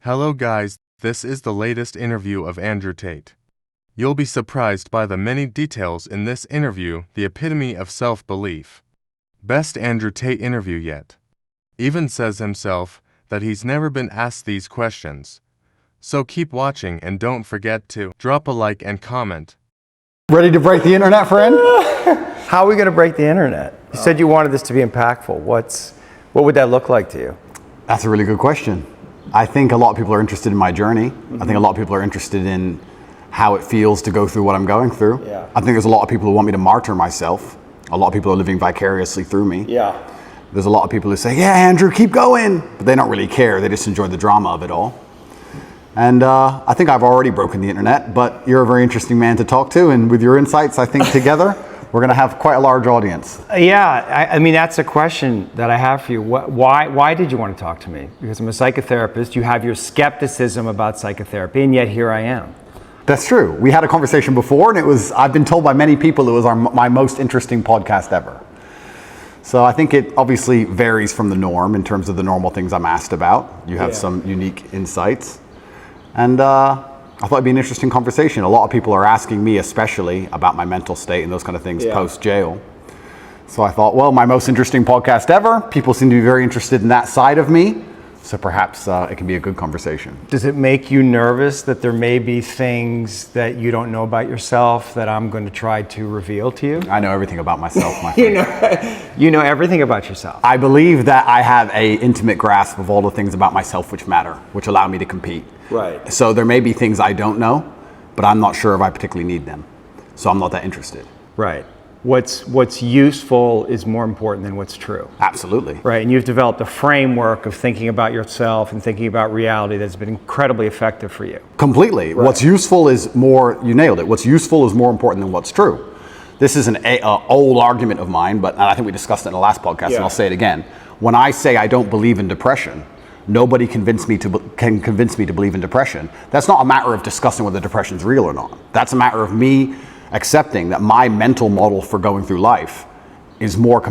Hello guys, this is the latest interview of Andrew Tate. You'll be surprised by the many details in this interview, the epitome of self-belief. Best Andrew Tate interview yet. Even says himself that he's never been asked these questions. So keep watching and don't forget to drop a like and comment. Ready to break the internet, friend? How are we going to break the internet? You said you wanted this to be impactful. What would that look like to you? That's a really good question. I think a lot of people are interested in my journey. I think a lot of people are interested in how it feels to go through what I'm going through. Yeah. I think there's a lot of people who want me to martyr myself. A lot of people are living vicariously through me. Yeah. There's a lot of people who say, yeah, Andrew, keep going. But they don't really care. They just enjoy the drama of it all. And I think I've already broken the internet, but you're a very interesting man to talk to. And with your insights, I think together, we're going to have quite a large audience. Yeah, I mean, that's a question that I have for you. Why did you want to talk to me? Because I'm a psychotherapist. You have your skepticism about psychotherapy, and yet here I am. That's true. We had a conversation before, and I've been told by many people it was my most interesting podcast ever. So I think it obviously varies from the norm in terms of the normal things I'm asked about. You have some unique insights. And I thought it'd be an interesting conversation. A lot of people are asking me especially about my mental state and those kind of things post-jail. So I thought, well, my most interesting podcast ever. People seem to be very interested in that side of me. So perhaps it can be a good conversation. Does it make you nervous that there may be things that you don't know about yourself that I'm going to try to reveal to you? I know everything about myself, my friend. You know everything about yourself. I believe that I have an intimate grasp of all the things about myself which matter, which allow me to compete. Right. So there may be things I don't know, but I'm not sure if I particularly need them. So I'm not that interested. Right. What's useful is more important than what's true. Absolutely. Right, and you've developed a framework of thinking about yourself and thinking about reality that's been incredibly effective for you. Completely. Right. What's useful is more, you nailed it, what's useful is more important than what's true. This is an old argument of mine, but I think we discussed it in the last podcast, and I'll say it again. When I say I don't believe in depression, nobody can convince me to believe in depression. That's not a matter of discussing whether depression is real or not. That's a matter of me accepting that my mental model for going through life is more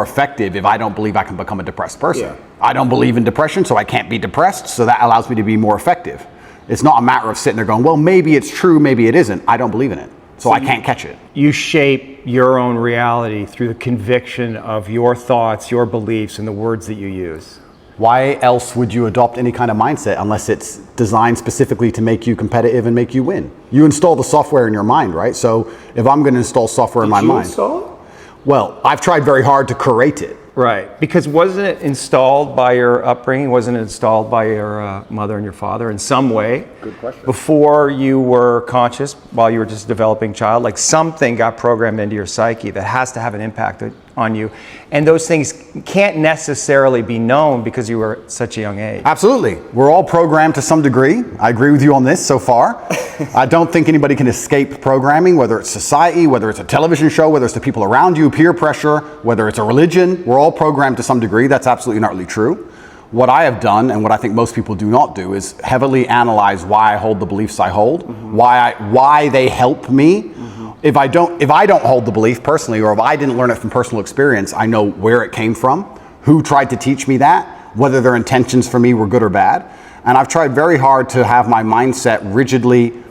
effective if I don't believe I can become a depressed person. Yeah. I don't believe in depression, so I can't be depressed, so that allows me to be more effective. It's not a matter of sitting there going, well, maybe it's true, maybe it isn't. I don't believe in it, so I can't catch it. You shape your own reality through the conviction of your thoughts, your beliefs, and the words that you use. Why else would you adopt any kind of mindset unless it's designed specifically to make you competitive and make you win? You install the software in your mind, right? So if I'm going to install software in my mind. Did you install it? Well, I've tried very hard to curate it. Right, because wasn't it installed by your upbringing? Wasn't it installed by your mother and your father in some way? Good question. Before you were conscious, while you were just a developing child, like something got programmed into your psyche that has to have an impact on you. And those things can't necessarily be known because you were at such a young age. Absolutely. We're all programmed to some degree. I agree with you on this so far. I don't think anybody can escape programming, whether it's society, whether it's a television show, whether it's the people around you, peer pressure, whether it's a religion. We're all programmed to some degree. That's absolutely not really true. What I have done, and what I think most people do not do, is heavily analyze why I hold the beliefs I hold, why they help me. If I don't hold the belief personally, or if I didn't learn it from personal experience, I know where it came from, who tried to teach me that, whether their intentions for me were good or bad. And I've tried very hard to have my mindset rigidly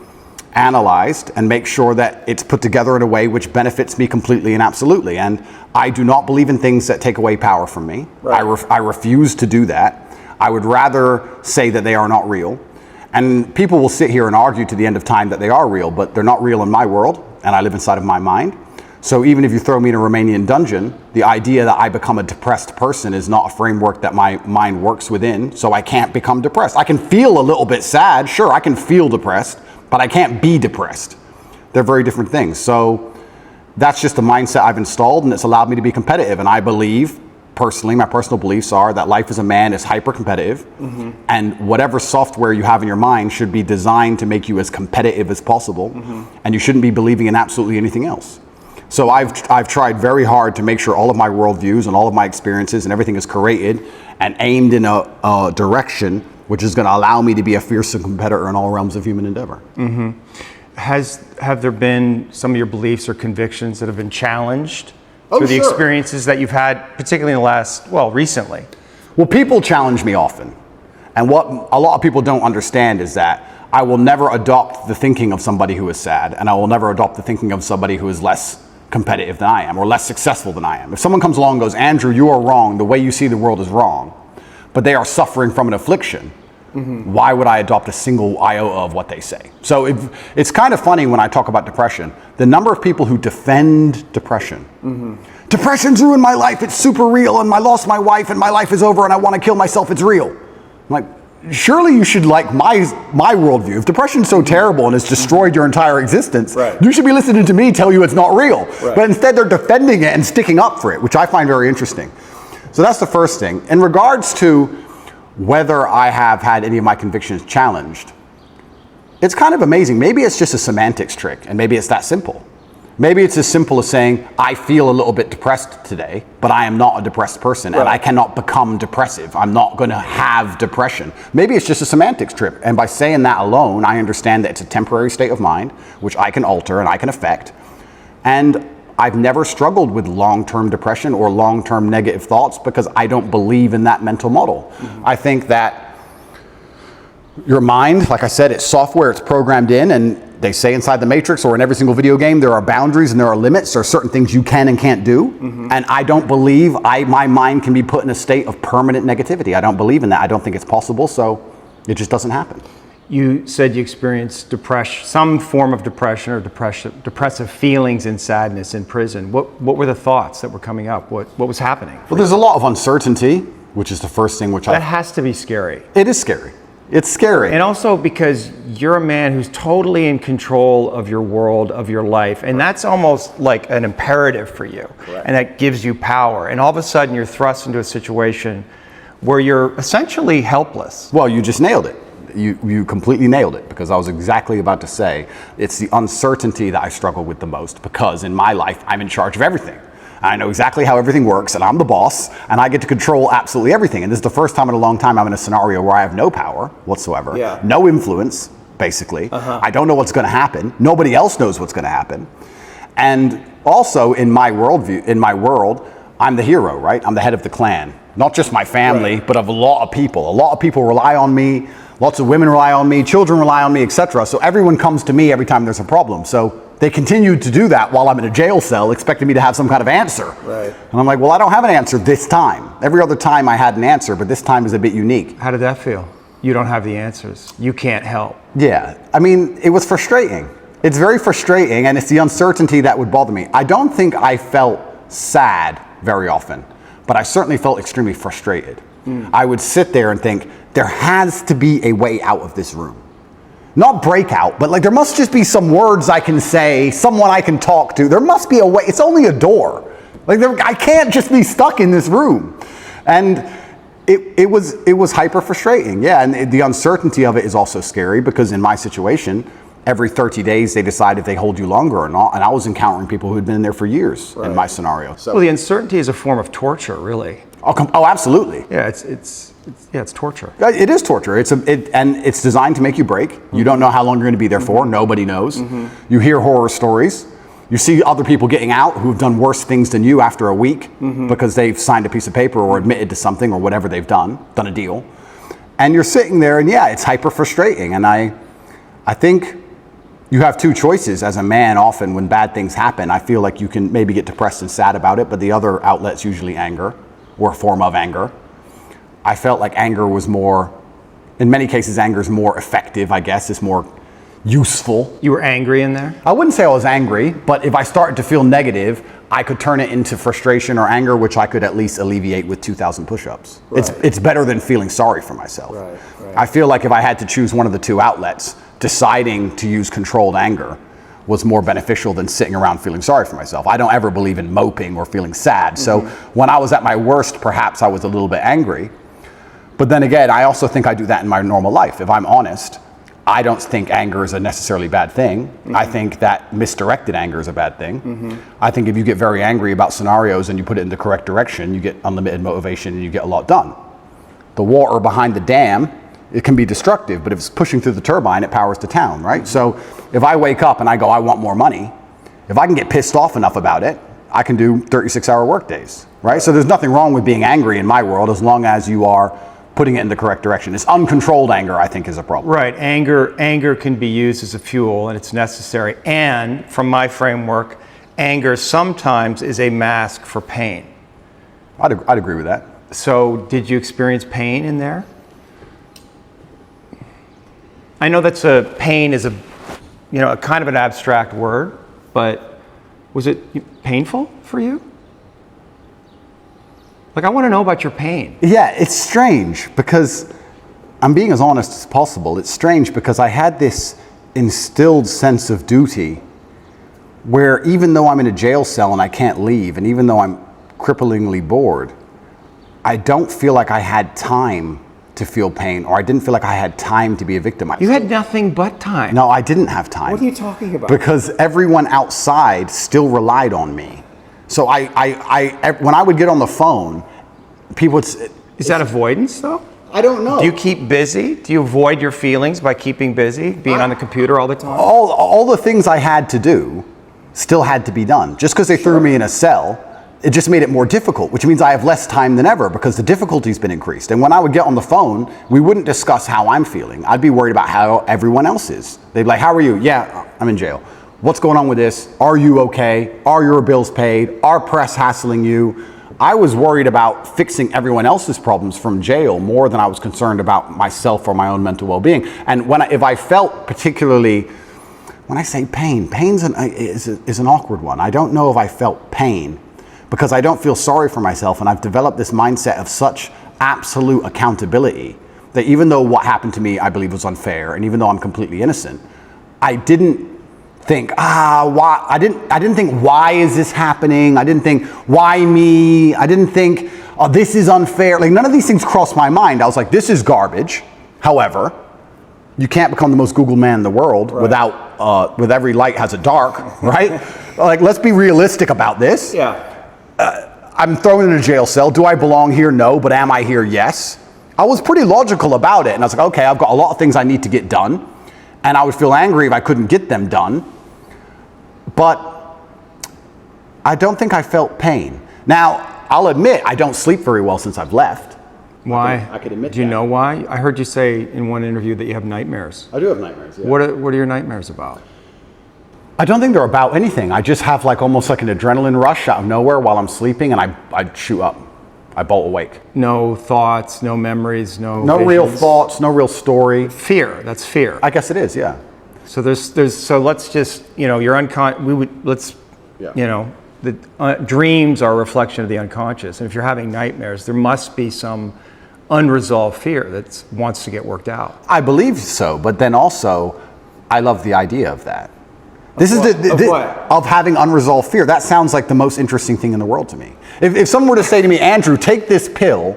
analyzed and make sure that it's put together in a way which benefits me completely and absolutely. And I do not believe in things that take away power from me. Right. I refuse to do that. I would rather say that they are not real. And people will sit here and argue to the end of time that they are real, but they're not real in my world, and I live inside of my mind. So even if you throw me in a Romanian dungeon, the idea that I become a depressed person is not a framework that my mind works within, so I can't become depressed. I can feel a little bit sad, sure, I can feel depressed, but I can't be depressed. They're very different things. So that's just a mindset I've installed, and it's allowed me to be competitive. And I believe, personally, my personal beliefs are that life as a man is hyper-competitive, and whatever software you have in your mind should be designed to make you as competitive as possible, and you shouldn't be believing in absolutely anything else. So I've tried very hard to make sure all of my worldviews and all of my experiences and everything is curated and aimed in a direction which is going to allow me to be a fearsome competitor in all realms of human endeavor. Have there been some of your beliefs or convictions that have been challenged through the experiences that you've had, particularly in the last, recently? Well, people challenge me often. And what a lot of people don't understand is that I will never adopt the thinking of somebody who is sad, and I will never adopt the thinking of somebody who is less competitive than I am or less successful than I am. If someone comes along and goes, Andrew, you are wrong, the way you see the world is wrong, but they are suffering from an affliction, why would I adopt a single iota of what they say? So it's kind of funny when I talk about depression, the number of people who defend depression. Depression's ruined my life, it's super real, and I lost my wife and my life is over and I want to kill myself, it's real. I'm like, surely you should like my worldview. If depression's so terrible and it's destroyed your entire existence, you should be listening to me tell you it's not real. But instead they're defending it and sticking up for it, which I find very interesting. So that's the first thing. In regards to whether I have had any of my convictions challenged, it's kind of amazing. Maybe it's just a semantics trick, and maybe it's that simple. Maybe it's as simple as saying, I feel a little bit depressed today, but I am not a depressed person, and I cannot become depressive. I'm not going to have depression. Maybe it's just a semantics trick, and by saying that alone, I understand that it's a temporary state of mind, which I can alter and I can affect. And I've never struggled with long-term depression or long-term negative thoughts because I don't believe in that mental model. I think that your mind, like I said, it's software, it's programmed in, and they say inside the Matrix or in every single video game, there are boundaries and there are limits. There are certain things you can and can't do. And I don't believe my mind can be put in a state of permanent negativity. I don't believe in that. I don't think it's possible, so it just doesn't happen. You said you experienced depression, some form of depression or depressive feelings and sadness in prison. What were the thoughts that were coming up? What was happening? Well, there's a lot of uncertainty, which is the first thing That has to be scary. It is scary. It's scary. And also because you're a man who's totally in control of your world, of your life, and that's almost like an imperative for you. And that gives you power. And all of a sudden you're thrust into a situation where you're essentially helpless. Well, you just nailed it. You completely nailed it, because I was exactly about to say it's the uncertainty that I struggle with the most, because in my life I'm in charge of everything. I know exactly how everything works, and I'm the boss, and I get to control absolutely everything. And this is the first time in a long time I'm in a scenario where I have no power whatsoever, no influence, basically. I don't know what's going to happen. Nobody else knows what's going to happen. And also in my world, I'm the hero, right? I'm the head of the clan. Not just my family, but of a lot of people. A lot of people rely on me. Lots of women rely on me, children rely on me, etc. So everyone comes to me every time there's a problem. So they continue to do that while I'm in a jail cell, expecting me to have some kind of answer. And I'm like, well, I don't have an answer this time. Every other time I had an answer, but this time is a bit unique. How did that feel? You don't have the answers. You can't help. Yeah, I mean, it was frustrating. It's very frustrating, and it's the uncertainty that would bother me. I don't think I felt sad very often, but I certainly felt extremely frustrated. I would sit there and think, there has to be a way out of this room. Not breakout, but like there must just be some words I can say, someone I can talk to. There must be a way. It's only a door. Like I can't just be stuck in this room. And it was hyper frustrating. Yeah, and the uncertainty of it is also scary, because in my situation, every 30 days they decide if they hold you longer or not. And I was encountering people who had been in there for years in my scenario. So. Well, the uncertainty is a form of torture, really. Oh, absolutely. Yeah, it's torture. It is torture. And it's designed to make you break. You don't know how long you're going to be there for. Nobody knows. You hear horror stories. You see other people getting out who've done worse things than you after a week because they've signed a piece of paper or admitted to something or whatever they've done a deal. And you're sitting there, and yeah, it's hyper frustrating. And I think you have two choices as a man. Often when bad things happen, I feel like you can maybe get depressed and sad about it, but the other outlet's usually anger, or a form of anger. I felt like anger was more, in many cases, anger is more effective, I guess. It's more useful. You were angry in there? I wouldn't say I was angry, but if I started to feel negative, I could turn it into frustration or anger, which I could at least alleviate with 2,000 push-ups. It's better than feeling sorry for myself. I feel like if I had to choose one of the two outlets, deciding to use controlled anger was more beneficial than sitting around feeling sorry for myself. I don't ever believe in moping or feeling sad. So when I was at my worst, perhaps I was a little bit angry. But then again, I also think I do that in my normal life. If I'm honest, I don't think anger is a necessarily bad thing. I think that misdirected anger is a bad thing. I think if you get very angry about scenarios and you put it in the correct direction, you get unlimited motivation and you get a lot done. The water behind the dam, it can be destructive, but if it's pushing through the turbine, it powers the town, right? So if I wake up and I go, I want more money, if I can get pissed off enough about it, I can do 36-hour work days, right? So there's nothing wrong with being angry in my world, as long as you are putting it in the correct direction. It's uncontrolled anger, I think, is a problem. Right. Anger can be used as a fuel, and it's necessary. And from my framework, anger sometimes is a mask for pain. I'd agree with that. So did you experience pain in there? I know pain is a kind of an abstract word, but was it painful for you? Like, I want to know about your pain. Yeah, it's strange because I'm being as honest as possible. It's strange because I had this instilled sense of duty where even though I'm in a jail cell and I can't leave, and even though I'm cripplingly bored, I don't feel like I had time to feel pain, or I didn't feel like I had time to be a victim. You had nothing but time. No, I didn't have time. What are you talking about? Because everyone outside still relied on me. So when I would get on the phone, people would say, is that avoidance though? I don't know. Do you keep busy? Do you avoid your feelings by keeping busy, being on the computer all the time? All the things I had to do still had to be done. Just because they threw me in a cell, it just made it more difficult, which means I have less time than ever because the difficulty's been increased. And when I would get on the phone, we wouldn't discuss how I'm feeling. I'd be worried about how everyone else is. They'd be like, how are you? Yeah, I'm in jail. What's going on with this? Are you okay? Are your bills paid? Are press hassling you? I was worried about fixing everyone else's problems from jail more than I was concerned about myself or my own mental well-being. And if I felt particularly, when I say pain is an awkward one. I don't know if I felt pain because I don't feel sorry for myself, and I've developed this mindset of such absolute accountability that even though what happened to me I believe was unfair, and even though I'm completely innocent, I didn't think, why? I didn't think, why is this happening? I didn't think, why me? I didn't think, oh, this is unfair. Like, none of these things crossed my mind. I was like, this is garbage. However, you can't become the most Googled man in the world without, with every light has a dark, right? Like, let's be realistic about this. Yeah. I'm thrown in a jail cell. Do I belong here? No. But am I here? Yes. I was pretty logical about it. And I was like, okay, I've got a lot of things I need to get done. And I would feel angry if I couldn't get them done. But I don't think I felt pain. Now, I'll admit, I don't sleep very well since I've left. Why? I could admit Do you that. know why? I heard you say in one interview that you have nightmares. I do have nightmares, yeah. What are your nightmares about? I don't think they're about anything. I just have almost like an adrenaline rush out of nowhere while I'm sleeping, and I shoot up. I bolt awake. No thoughts, no memories, no real visions? thoughts, no real story. Fear. That's fear. I guess it is, yeah. So so let's just, you're dreams are a reflection of the unconscious. And if you're having nightmares, there must be some unresolved fear that wants to get worked out. I believe so, but then also, I love the idea of that. Of having unresolved fear. That sounds like the most interesting thing in the world to me. If someone were to say to me, Andrew, take this pill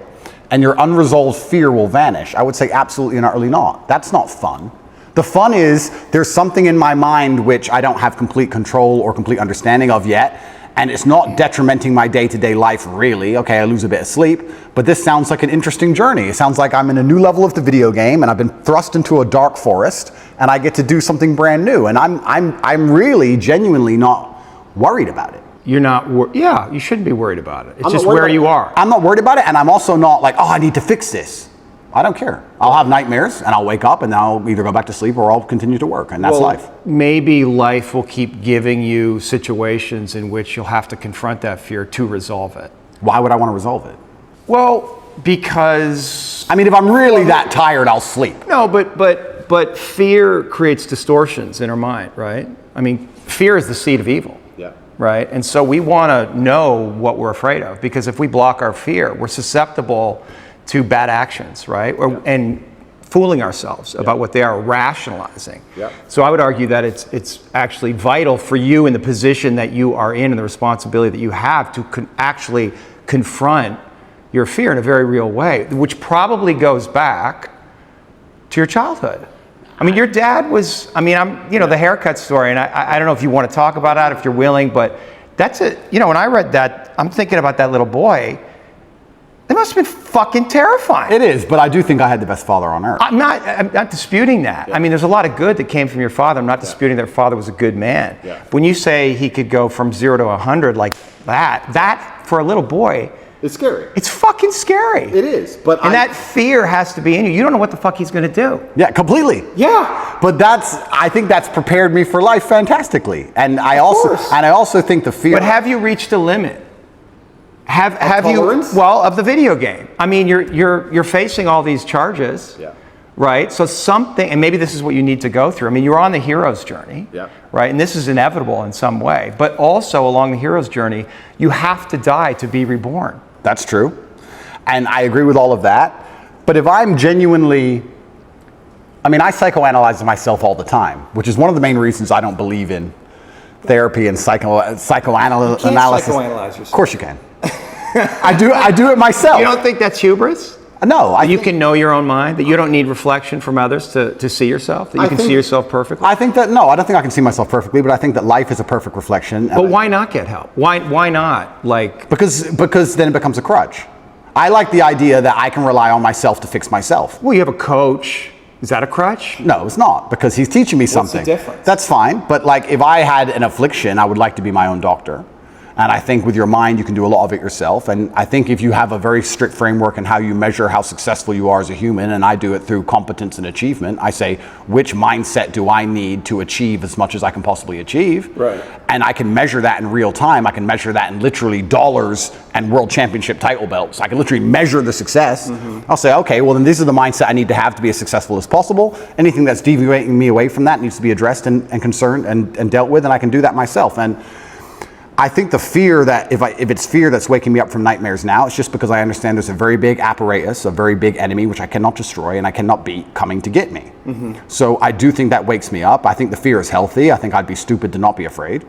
and your unresolved fear will vanish, I would say absolutely and utterly not. That's not fun. The fun is there's something in my mind which I don't have complete control or complete understanding of yet, and it's not detrimenting my day-to-day life really. Okay, I lose a bit of sleep, but this sounds like an interesting journey. It sounds like I'm in a new level of the video game and I've been thrust into a dark forest and I get to do something brand new, and I'm really genuinely not worried about it. You're not yeah, you shouldn't be worried about it. It's just where you are. I'm not worried about it, and I'm also not like, oh, I need to fix this. I don't care. I'll have nightmares and I'll wake up and I'll either go back to sleep or I'll continue to work, and that's life. Maybe life will keep giving you situations in which you'll have to confront that fear to resolve it. Why would I want to resolve it? Well, because if I'm really that tired, I'll sleep. No, but fear creates distortions in our mind, right? Fear is the seed of evil. Yeah. Right? And so we want to know what we're afraid of, because if we block our fear, we're susceptible to bad actions, right? And fooling ourselves about what they are, rationalizing. Yeah. So I would argue that it's actually vital for you in the position that you are in and the responsibility that you have to actually confront your fear in a very real way, which probably goes back to your childhood. Your dad was, the haircut story, and I don't know if you want to talk about that, if you're willing, but that's it. When I read that, I'm thinking about that little boy. It must have been fucking terrifying. It is, but I do think I had the best father on earth. I'm not disputing that. Yeah. There's a lot of good that came from your father. I'm not disputing that your father was a good man. Yeah. When you say he could go from 0 to 100 like that for a little boy, It's scary. It's fucking scary. It is. But and that fear has to be in you. You don't know what the fuck he's going to do. Yeah, completely. Yeah. But I think that's prepared me for life fantastically. And I also think the fear. But have you reached a limit? Have tolerance? you? Well, of the video game. I mean, you're facing all these charges. Yeah. Right? So something, and maybe this is what you need to go through. I mean, you're on the hero's journey, yeah. right? And this is inevitable in some way. But also along the hero's journey, you have to die to be reborn. That's true. And I agree with all of that. But if I'm genuinely, I psychoanalyze myself all the time, which is one of the main reasons I don't believe in therapy and psychoanalysis. You can't psychoanalyze yourself. Of course you can. I do it myself. You don't think that's hubris? No. You can know your own mind, that you don't need reflection from others to see yourself, that you can see yourself perfectly? I think that, no, I don't think I can see myself perfectly, but I think that life is a perfect reflection. But why not get help? Why not? Because then it becomes a crutch. I like the idea that I can rely on myself to fix myself. Well, you have a coach. Is that a crutch? No, it's not, because he's teaching me something. What's the difference? That's fine, but if I had an affliction, I would like to be my own doctor. And I think with your mind, you can do a lot of it yourself. And I think if you have a very strict framework in how you measure how successful you are as a human, and I do it through competence and achievement, I say, which mindset do I need to achieve as much as I can possibly achieve? Right. And I can measure that in real time. I can measure that in literally dollars and world championship title belts. I can literally measure the success. Mm-hmm. I'll say, okay, well then this is the mindset I need to have to be as successful as possible. Anything that's deviating me away from that needs to be addressed and concerned and dealt with, and I can do that myself. And I think the fear that if it's fear that's waking me up from nightmares now, it's just because I understand there's a very big apparatus, a very big enemy which I cannot destroy and I cannot beat coming to get me. Mm-hmm. So I do think that wakes me up. I think the fear is healthy. I think I'd be stupid to not be afraid.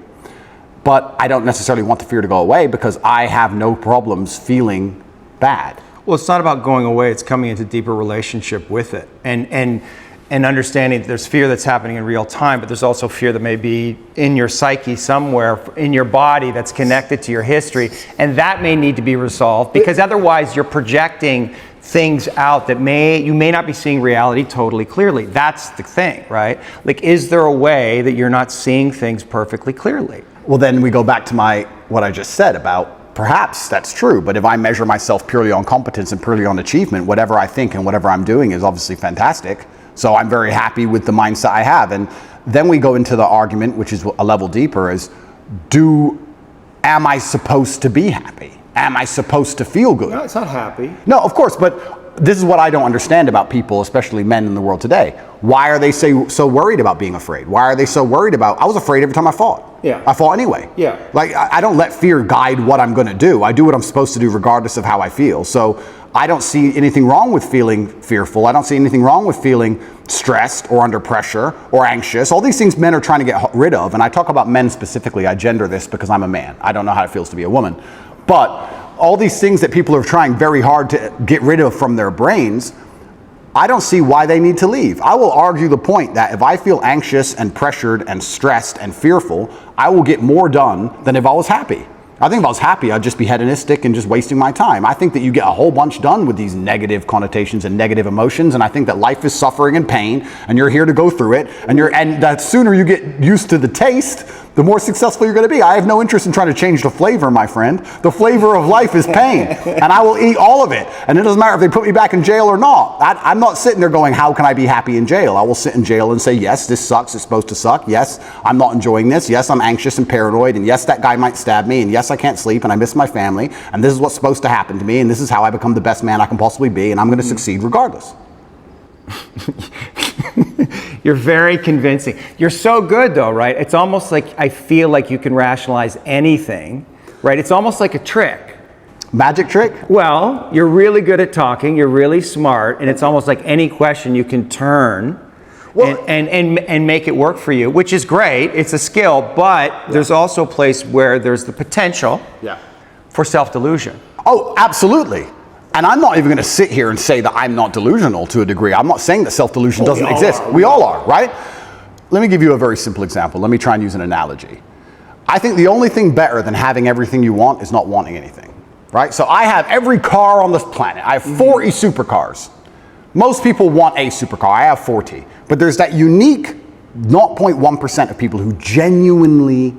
But I don't necessarily want the fear to go away because I have no problems feeling bad. Well, it's not about going away. It's coming into deeper relationship with it. And understanding that there's fear that's happening in real time, but there's also fear that may be in your psyche somewhere, in your body that's connected to your history, and that may need to be resolved because otherwise you're projecting things out that you may not be seeing reality totally clearly. That's the thing, right? Is there a way that you're not seeing things perfectly clearly? Well, then we go back to what I just said about perhaps that's true, but if I measure myself purely on competence and purely on achievement, whatever I think and whatever I'm doing is obviously fantastic. So I'm very happy with the mindset I have. And then we go into the argument, which is a level deeper, is am I supposed to be happy? Am I supposed to feel good? No, it's not happy. No, of course, but this is what I don't understand about people, especially men in the world today. Why are they so worried about being afraid? Why are they so worried about, I was afraid every time I fought. Yeah. I fought anyway. Yeah. I don't let fear guide what I'm going to do. I do what I'm supposed to do regardless of how I feel. So I don't see anything wrong with feeling fearful. I don't see anything wrong with feeling stressed or under pressure or anxious. All these things men are trying to get rid of. And I talk about men specifically. I gender this because I'm a man. I don't know how it feels to be a woman. But all these things that people are trying very hard to get rid of from their brains, I don't see why they need to leave. I will argue the point that if I feel anxious and pressured and stressed and fearful, I will get more done than if I was happy. I think if I was happy, I'd just be hedonistic and just wasting my time. I think that you get a whole bunch done with these negative connotations and negative emotions, and I think that life is suffering and pain, and you're here to go through it, and the sooner you get used to the taste, the more successful you're going to be. I have no interest in trying to change the flavor, my friend. The flavor of life is pain, and I will eat all of it. And it doesn't matter if they put me back in jail or not. I'm not sitting there going, how can I be happy in jail? I will sit in jail and say, yes, this sucks. It's supposed to suck. Yes, I'm not enjoying this. Yes, I'm anxious and paranoid. And yes, that guy might stab me. And yes, I can't sleep and I miss my family. And this is what's supposed to happen to me. And this is how I become the best man I can possibly be. And I'm going to succeed regardless. You're very convincing. You're so good though, right? It's almost like I feel like you can rationalize anything, right? It's almost like a trick. Magic trick? Well, you're really good at talking, you're really smart, and it's almost like any question you can turn and make it work for you, which is great. It's a skill, but there's also a place where there's the potential for self-delusion. Oh, absolutely. And I'm not even going to sit here and say that I'm not delusional to a degree. I'm not saying that self-delusion doesn't exist. We all are, right? Let me give you a very simple example. Let me try and use an analogy. I think the only thing better than having everything you want is not wanting anything, right? So I have every car on this planet. I have 40 supercars. Most people want a supercar. I have 40. But there's that unique 0.1% of people who genuinely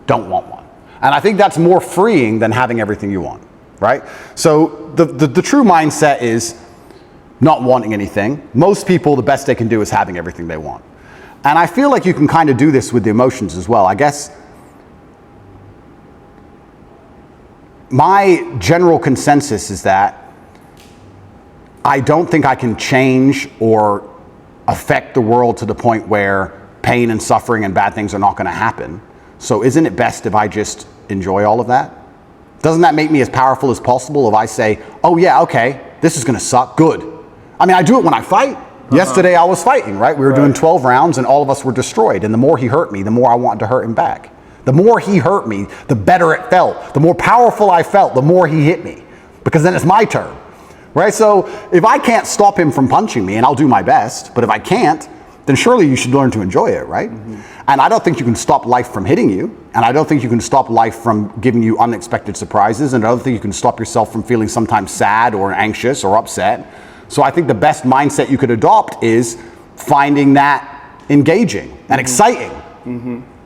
don't want one. And I think that's more freeing than having everything you want. right? So the true mindset is not wanting anything. Most people, the best they can do is having everything they want. And I feel like you can kind of do this with the emotions as well. I guess my general consensus is that I don't think I can change or affect the world to the point where pain and suffering and bad things are not going to happen. So isn't it best if I just enjoy all of that? Doesn't that make me as powerful as possible if I say, oh yeah, okay, this is going to suck, good. I mean, I do it when I fight. Yesterday I was fighting, right? We were doing 12 rounds and all of us were destroyed. And the more he hurt me, the more I wanted to hurt him back. The more he hurt me, the better it felt. The more powerful I felt, the more he hit me. Because then it's my turn, right? So if I can't stop him from punching me, and I'll do my best, but if I can't, then surely you should learn to enjoy it, right? And I don't think you can stop life from hitting you. And I don't think you can stop life from giving you unexpected surprises. And I don't think you can stop yourself from feeling sometimes sad or anxious or upset. So I think the best mindset you could adopt is finding that engaging and exciting.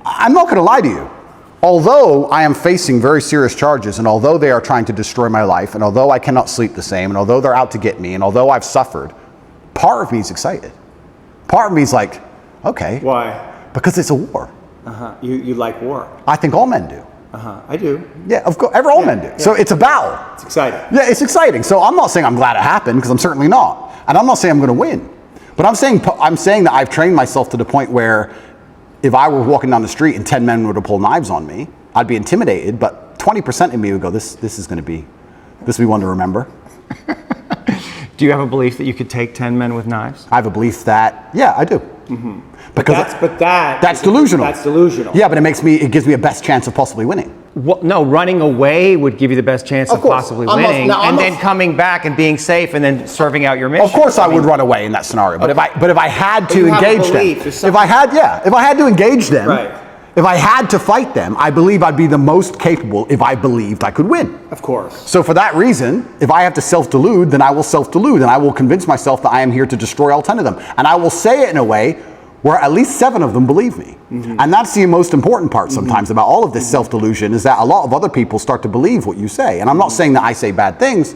I'm not going to lie to you. Although I am facing very serious charges, and although they are trying to destroy my life, and although I cannot sleep the same, and although they're out to get me, and although I've suffered, part of me is excited. Part of me is like, okay. Why? Because it's a war. You like war? I think all men do. I do. Yeah, of course, all men do. Yeah. So it's a battle. It's exciting. Yeah, it's exciting. So I'm not saying I'm glad it happened, because I'm certainly not. And I'm not saying I'm going to win. But I'm saying that I've trained myself to the point where if I were walking down the street and 10 men were to pull knives on me, I'd be intimidated, but 20% of me would go, this will be one to remember. Do you have a belief that you could take 10 men with knives? I have a belief that, yeah, I do. Because that's delusional. That's delusional. Yeah, but it gives me a best chance of possibly winning. Well, no, running away would give you the best chance of possibly winning, and then coming back and being safe, and then serving out your mission. Of course, I would run away in that scenario. But if I had to engage them, if I had to engage them, right. If I had to fight them, I believe I'd be the most capable if I believed I could win. Of course. So for that reason, if I have to self-delude, then I will self-delude, and I will convince myself that I am here to destroy all 10 of them. And I will say it in a way where at least 7 of them believe me. And that's the most important part sometimes about all of this self-delusion, is that a lot of other people start to believe what you say. And I'm not saying that I say bad things.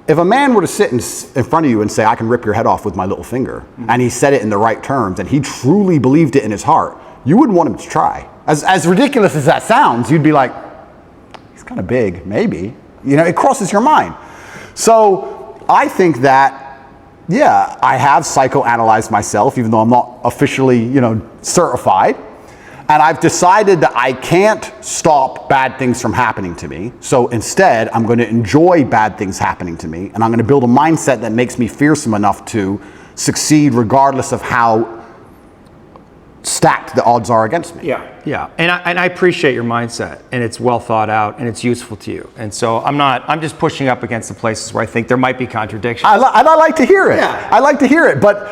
If a man were to sit in front of you and say, I can rip your head off with my little finger, and he said it in the right terms, and he truly believed it in his heart, you wouldn't want him to try. As ridiculous as that sounds, you'd be like, he's kind of big, maybe. You know, it crosses your mind. So I think that, yeah, I have psychoanalyzed myself, even though I'm not officially, certified. And I've decided that I can't stop bad things from happening to me. So instead, I'm going to enjoy bad things happening to me. And I'm going to build a mindset that makes me fearsome enough to succeed regardless of how stacked the odds are against me. Yeah. And I appreciate your mindset, and it's well thought out, and it's useful to you. And so I'm just pushing up against the places where I think there might be contradictions. I like to hear it. Yeah. I like to hear it, but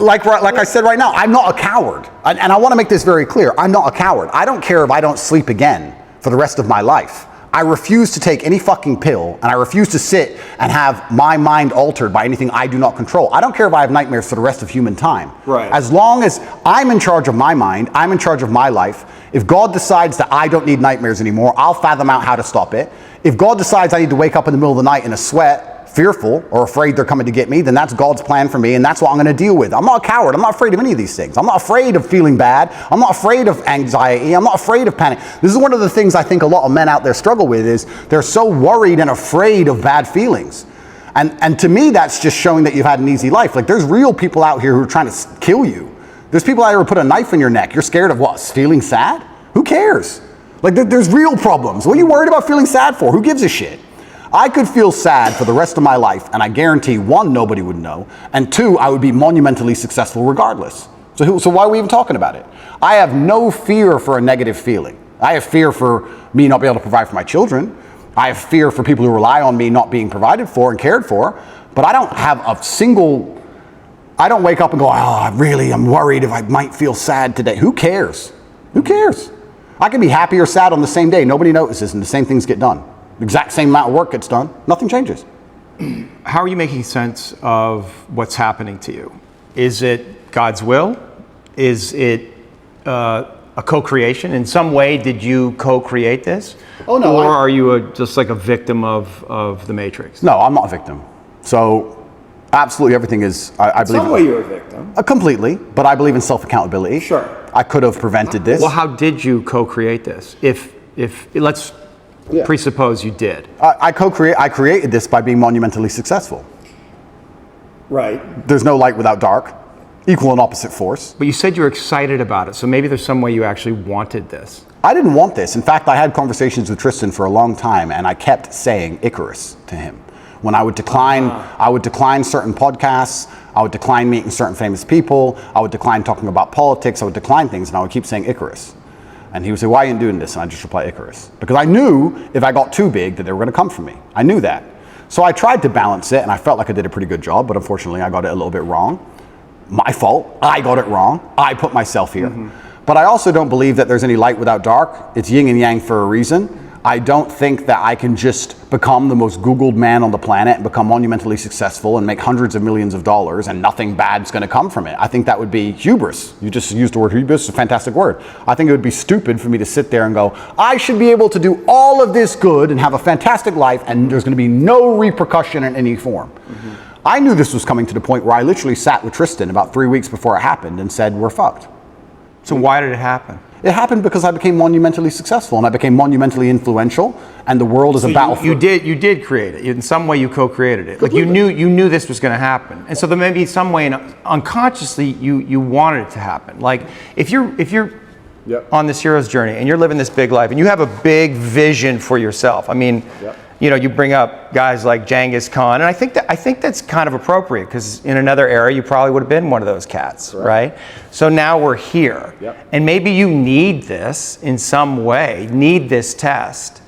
like I said right now, I'm not a coward. And I want to make this very clear. I'm not a coward. I don't care if I don't sleep again for the rest of my life. I refuse to take any fucking pill, and I refuse to sit and have my mind altered by anything I do not control. I don't care if I have nightmares for the rest of human time. Right. As long as I'm in charge of my mind, I'm in charge of my life. If God decides that I don't need nightmares anymore, I'll fathom out how to stop it. If God decides I need to wake up in the middle of the night in a sweat, fearful or afraid they're coming to get me, then that's God's plan for me, and that's what I'm going to deal with. I'm not a coward. I'm not afraid of any of these things. I'm not afraid of feeling bad. I'm not afraid of anxiety. I'm not afraid of panic. This is one of the things I think a lot of men out there struggle with, is they're so worried and afraid of bad feelings. And to me, that's just showing that you've had an easy life. Like, there's real people out here who are trying to kill you. There's people out here who put a knife in your neck. You're scared of what? Feeling sad? Who cares? Like, there's real problems. What are you worried about feeling sad for? Who gives a shit? I could feel sad for the rest of my life, and I guarantee, 1, nobody would know, and 2, I would be monumentally successful regardless. So why are we even talking about it? I have no fear for a negative feeling. I have fear for me not being able to provide for my children. I have fear for people who rely on me not being provided for and cared for, but I don't have I don't wake up and go, I'm worried if I might feel sad today. Who cares? Who cares? I can be happy or sad on the same day. Nobody notices, and the same things get done. The exact same amount of work gets done. Nothing changes. How are you making sense of what's happening to you? Is it God's will? Is it a a co-creation? In some way, did you co-create this? Oh, no, Or are you just like a victim of the Matrix? No, I'm not a victim. So absolutely everything is, I believe. In some way you're a victim. Completely, but I believe in self-accountability. Sure. I could have prevented this. Well, how did you co-create this? If let's presuppose you did. I created this by being monumentally successful. Right. There's no light without dark, equal and opposite force. But you said you were excited about it, so maybe there's some way you actually wanted this. I didn't want this. In fact, I had conversations with Tristan for a long time, and I kept saying Icarus to him. When I would decline certain podcasts, I would decline meeting certain famous people, I would decline talking about politics, I would decline things, and I would keep saying Icarus. And he would say, why are you doing this? And I'd just reply Icarus. Because I knew if I got too big that they were going to come for me. I knew that. So I tried to balance it, and I felt like I did a pretty good job, but unfortunately I got it a little bit wrong. My fault. I got it wrong. I put myself here. But I also don't believe that there's any light without dark. It's yin and yang for a reason. I don't think that I can just become the most Googled man on the planet and become monumentally successful and make hundreds of millions of dollars and nothing bad's going to come from it. I think that would be hubris. You just used the word hubris, it's a fantastic word. I think it would be stupid for me to sit there and go, I should be able to do all of this good and have a fantastic life and there's going to be no repercussion in any form. I knew this was coming to the point where I literally sat with Tristan about 3 weeks before it happened and said, we're fucked. So why did it happen? It happened because I became monumentally successful and I became monumentally influential, and the world is a battlefield. You did create it. In some way, you co-created it. Like you knew this was going to happen, and so there may be some way, unconsciously, you wanted it to happen. Like if you're on this hero's journey and you're living this big life and you have a big vision for yourself. I mean, you bring up guys like Genghis Khan, and I think that's kind of appropriate because in another era you probably would have been one of those cats, right? So now we're here, and maybe you need this in some way, need this test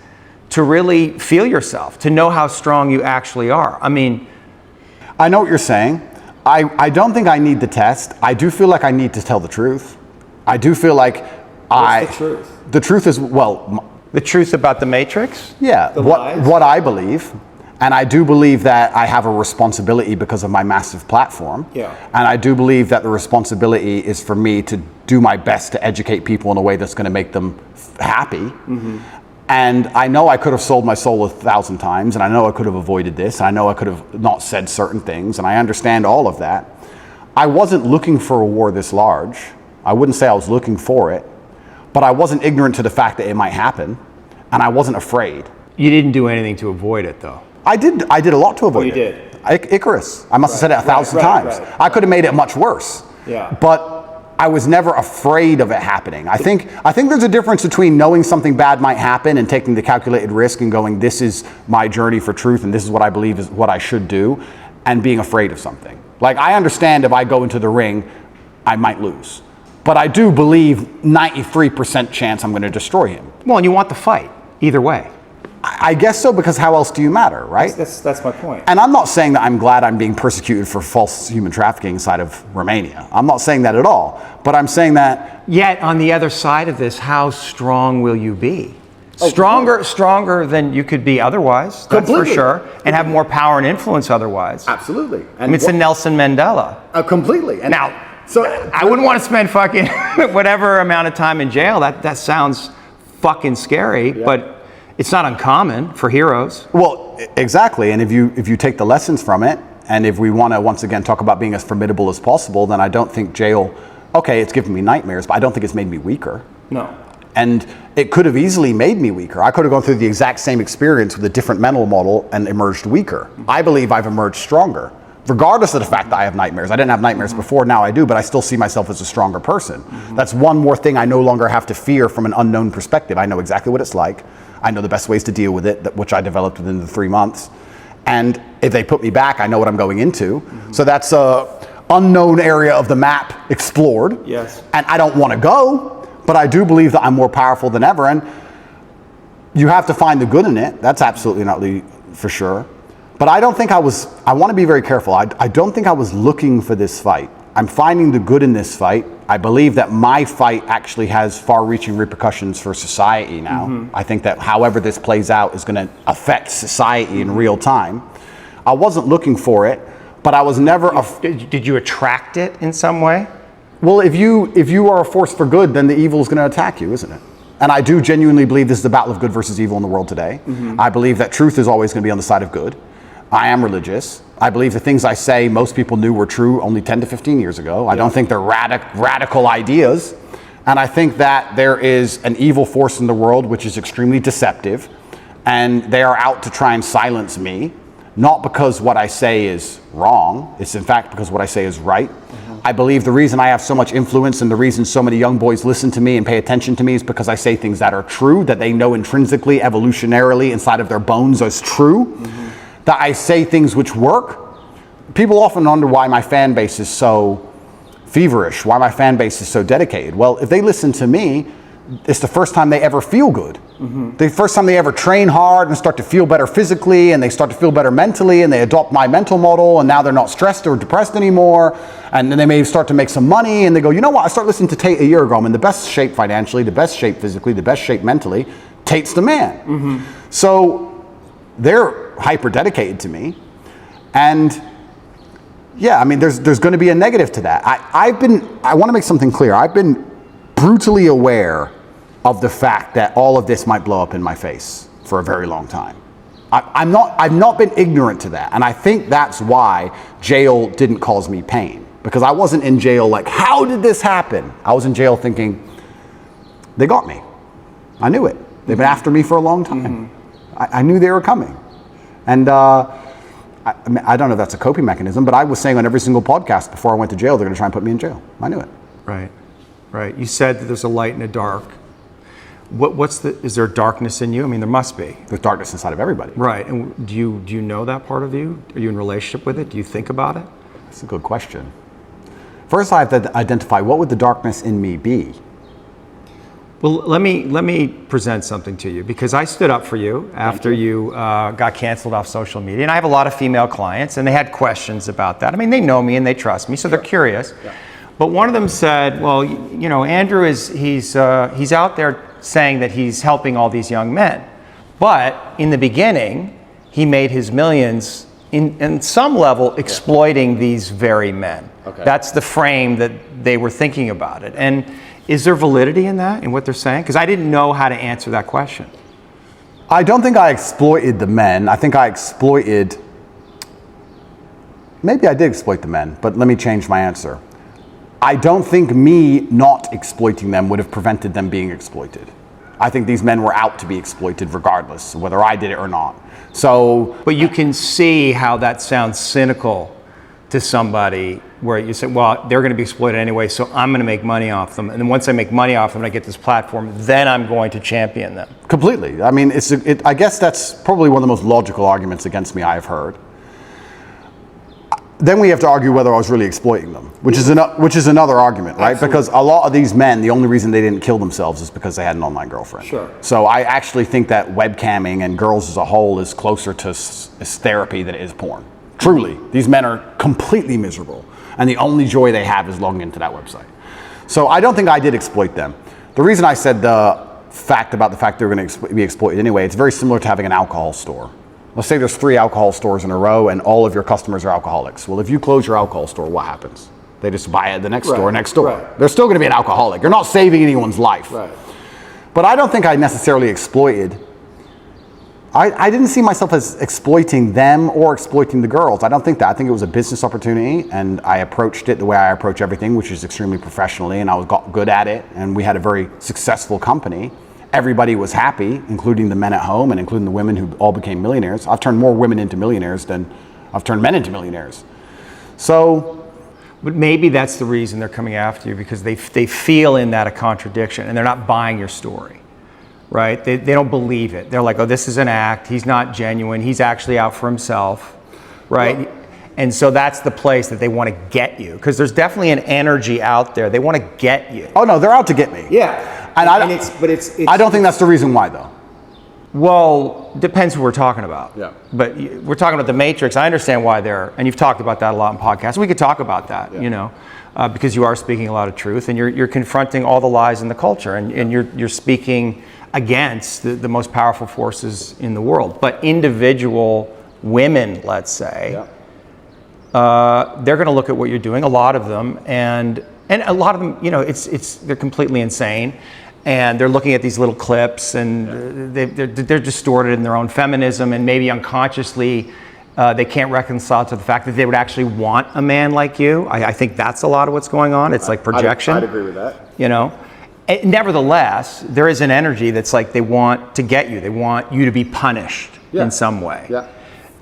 to really feel yourself, to know how strong you actually are. I mean, I know what you're saying. I don't think I need the test. I do feel like I need to tell the truth. I do feel like what's the truth? The truth is, well, the truth about the Matrix? Yeah, what I believe, and I do believe that I have a responsibility because of my massive platform. Yeah. And I do believe that the responsibility is for me to do my best to educate people in a way that's going to make them happy. And I know I could have sold my soul 1,000 times, and I know I could have avoided this, and I know I could have not said certain things, and I understand all of that. I wasn't looking for a war this large. I wouldn't say I was looking for it. But I wasn't ignorant to the fact that it might happen, and I wasn't afraid. You didn't do anything to avoid it, though. I did a lot to avoid it. You did? Icarus. I must have said it 1,000 times. I could have made it much worse. Yeah. But I was never afraid of it happening. I think there's a difference between knowing something bad might happen and taking the calculated risk and going, this is my journey for truth, and this is what I believe is what I should do, and being afraid of something. Like, I understand if I go into the ring, I might lose. But I do believe 93% chance I'm going to destroy him. Well, and you want the fight, either way. I guess so, because how else do you matter, right? That's my point. And I'm not saying that I'm glad I'm being persecuted for false human trafficking inside of Romania. I'm not saying that at all. But I'm saying that... Yet, on the other side of this, how strong will you be? Stronger than you could be otherwise, that's for sure, and have more power and influence otherwise. Absolutely. And I mean, it's a Nelson Mandela. Completely. And now... So I wouldn't want to spend fucking whatever amount of time in jail. That sounds fucking scary, but it's not uncommon for heroes. Well, exactly. And if you take the lessons from it, and if we want to once again talk about being as formidable as possible, then I don't think jail, okay, it's given me nightmares, but I don't think it's made me weaker. No. And it could have easily made me weaker. I could have gone through the exact same experience with a different mental model and emerged weaker. I believe I've emerged stronger. Regardless of the fact that I have nightmares. I didn't have nightmares before, now I do, but I still see myself as a stronger person. That's one more thing I no longer have to fear from an unknown perspective. I know exactly what it's like. I know the best ways to deal with it, which I developed within the 3 months. And if they put me back, I know what I'm going into. So that's a unknown area of the map explored. Yes. And I don't want to go, but I do believe that I'm more powerful than ever. And you have to find the good in it. That's absolutely not for sure. But I don't think I want to be very careful. I don't think I was looking for this fight. I'm finding the good in this fight. I believe that my fight actually has far-reaching repercussions for society now. I think that however this plays out is going to affect society in real time. I wasn't looking for it, but I was never... Did you attract it in some way? Well, if you are a force for good, then the evil is going to attack you, isn't it? And I do genuinely believe this is the battle of good versus evil in the world today. I believe that truth is always going to be on the side of good. I am religious. I believe the things I say most people knew were true only 10 to 15 years ago. I don't think they're radical ideas. And I think that there is an evil force in the world which is extremely deceptive, and they are out to try and silence me, not because what I say is wrong. It's in fact because what I say is right. I believe the reason I have so much influence and the reason so many young boys listen to me and pay attention to me is because I say things that are true, that they know intrinsically, evolutionarily, inside of their bones as true, that I say things which work. People often wonder why my fan base is so feverish, why my fan base is so dedicated. Well, if they listen to me, it's the first time they ever feel good. The first time they ever train hard and start to feel better physically, and they start to feel better mentally, and they adopt my mental model, and now they're not stressed or depressed anymore, and then they may start to make some money, and they go, you know what, I started listening to Tate a year ago. I'm in the best shape financially, the best shape physically, the best shape mentally. Tate's the man. So they're hyper dedicated to me, and yeah, I mean, there's going to be a negative to that. I want to make something clear. I've been brutally aware of the fact that all of this might blow up in my face for a very long time. I've not been ignorant to that, and I think that's why jail didn't cause me pain, because I wasn't in jail like, how did this happen? I was in jail thinking, they got me. I knew it. They've been after me for a long time. I knew they were coming, and I don't know if that's a coping mechanism, but I was saying on every single podcast before I went to jail, they're going to try and put me in jail. I knew it. Right. You said that there's a light and a dark. Is there darkness in you? I mean, there must be. There's darkness inside of everybody. Right. And do you know that part of you? Are you in relationship with it? Do you think about it? That's a good question. First, I have to identify what would the darkness in me be. Well, let me present something to you, because I stood up for you after you got canceled off social media, and I have a lot of female clients, and they had questions about that. I mean, they know me and they trust me, so they're curious. Yeah. But one of them said, well, you know, Andrew he's out there saying that he's helping all these young men, but in the beginning, he made his millions in some level exploiting these very men. That's the frame that they were thinking about it. And is there validity in that, in what they're saying? Because I didn't know how to answer that question. I don't think I exploited the men. I think I exploited, maybe I did exploit the men, but let me change my answer. I don't think me not exploiting them would have prevented them being exploited. I think these men were out to be exploited regardless, whether I did it or not. So, but you can see how that sounds cynical to somebody, where you say, well, they're going to be exploited anyway, so I'm going to make money off them. And then once I make money off them and I get this platform, then I'm going to champion them. Completely. I mean, I guess that's probably one of the most logical arguments against me I've heard. Then we have to argue whether I was really exploiting them, which is another argument, right? Absolutely. Because a lot of these men, the only reason they didn't kill themselves is because they had an online girlfriend. Sure. So I actually think that webcamming and girls as a whole is closer to therapy than it is porn. Truly, these men are completely miserable, and the only joy they have is logging into that website. So I don't think I did exploit them. The reason I said the fact they were going to be exploited anyway, it's very similar to having an alcohol store. Let's say there's 3 alcohol stores in a row and all of your customers are alcoholics. Well, if you close your alcohol store, what happens? They just buy at the next store next door. Right. They're still going to be an alcoholic. You're not saving anyone's life. Right. But I don't think I necessarily exploited. I didn't see myself as exploiting them or exploiting the girls. I don't think that. I think it was a business opportunity, and I approached it the way I approach everything, which is extremely professionally, and I got good at it, and we had a very successful company. Everybody was happy, including the men at home and including the women who all became millionaires. I've turned more women into millionaires than I've turned men into millionaires. So, but maybe that's the reason they're coming after you, because they feel in that a contradiction, and they're not buying your story, right? They don't believe it. They're like, oh, this is an act. He's not genuine. He's actually out for himself, right? Well, and so that's the place that they want to get you, because there's definitely an energy out there. They want to get you. Oh no, they're out to get me. Yeah. And it's I don't think that's the reason why, though. Well, depends who we're talking about. Yeah. But we're talking about the Matrix. I understand why they're, and you've talked about that a lot in podcasts. We could talk about that, you know, because you are speaking a lot of truth, and you're confronting all the lies in the culture, and you're speaking against the most powerful forces in the world. But individual women, let's say, they're going to look at what you're doing, a lot of them, and And a lot of them, they're completely insane. And they're looking at these little clips, and they're distorted in their own feminism, and maybe unconsciously they can't reconcile to the fact that they would actually want a man like you. I think that's a lot of what's going on. It's like projection. I'd agree with that. Nevertheless, there is an energy that's like they want to get you. They want you to be punished in some way. Yeah.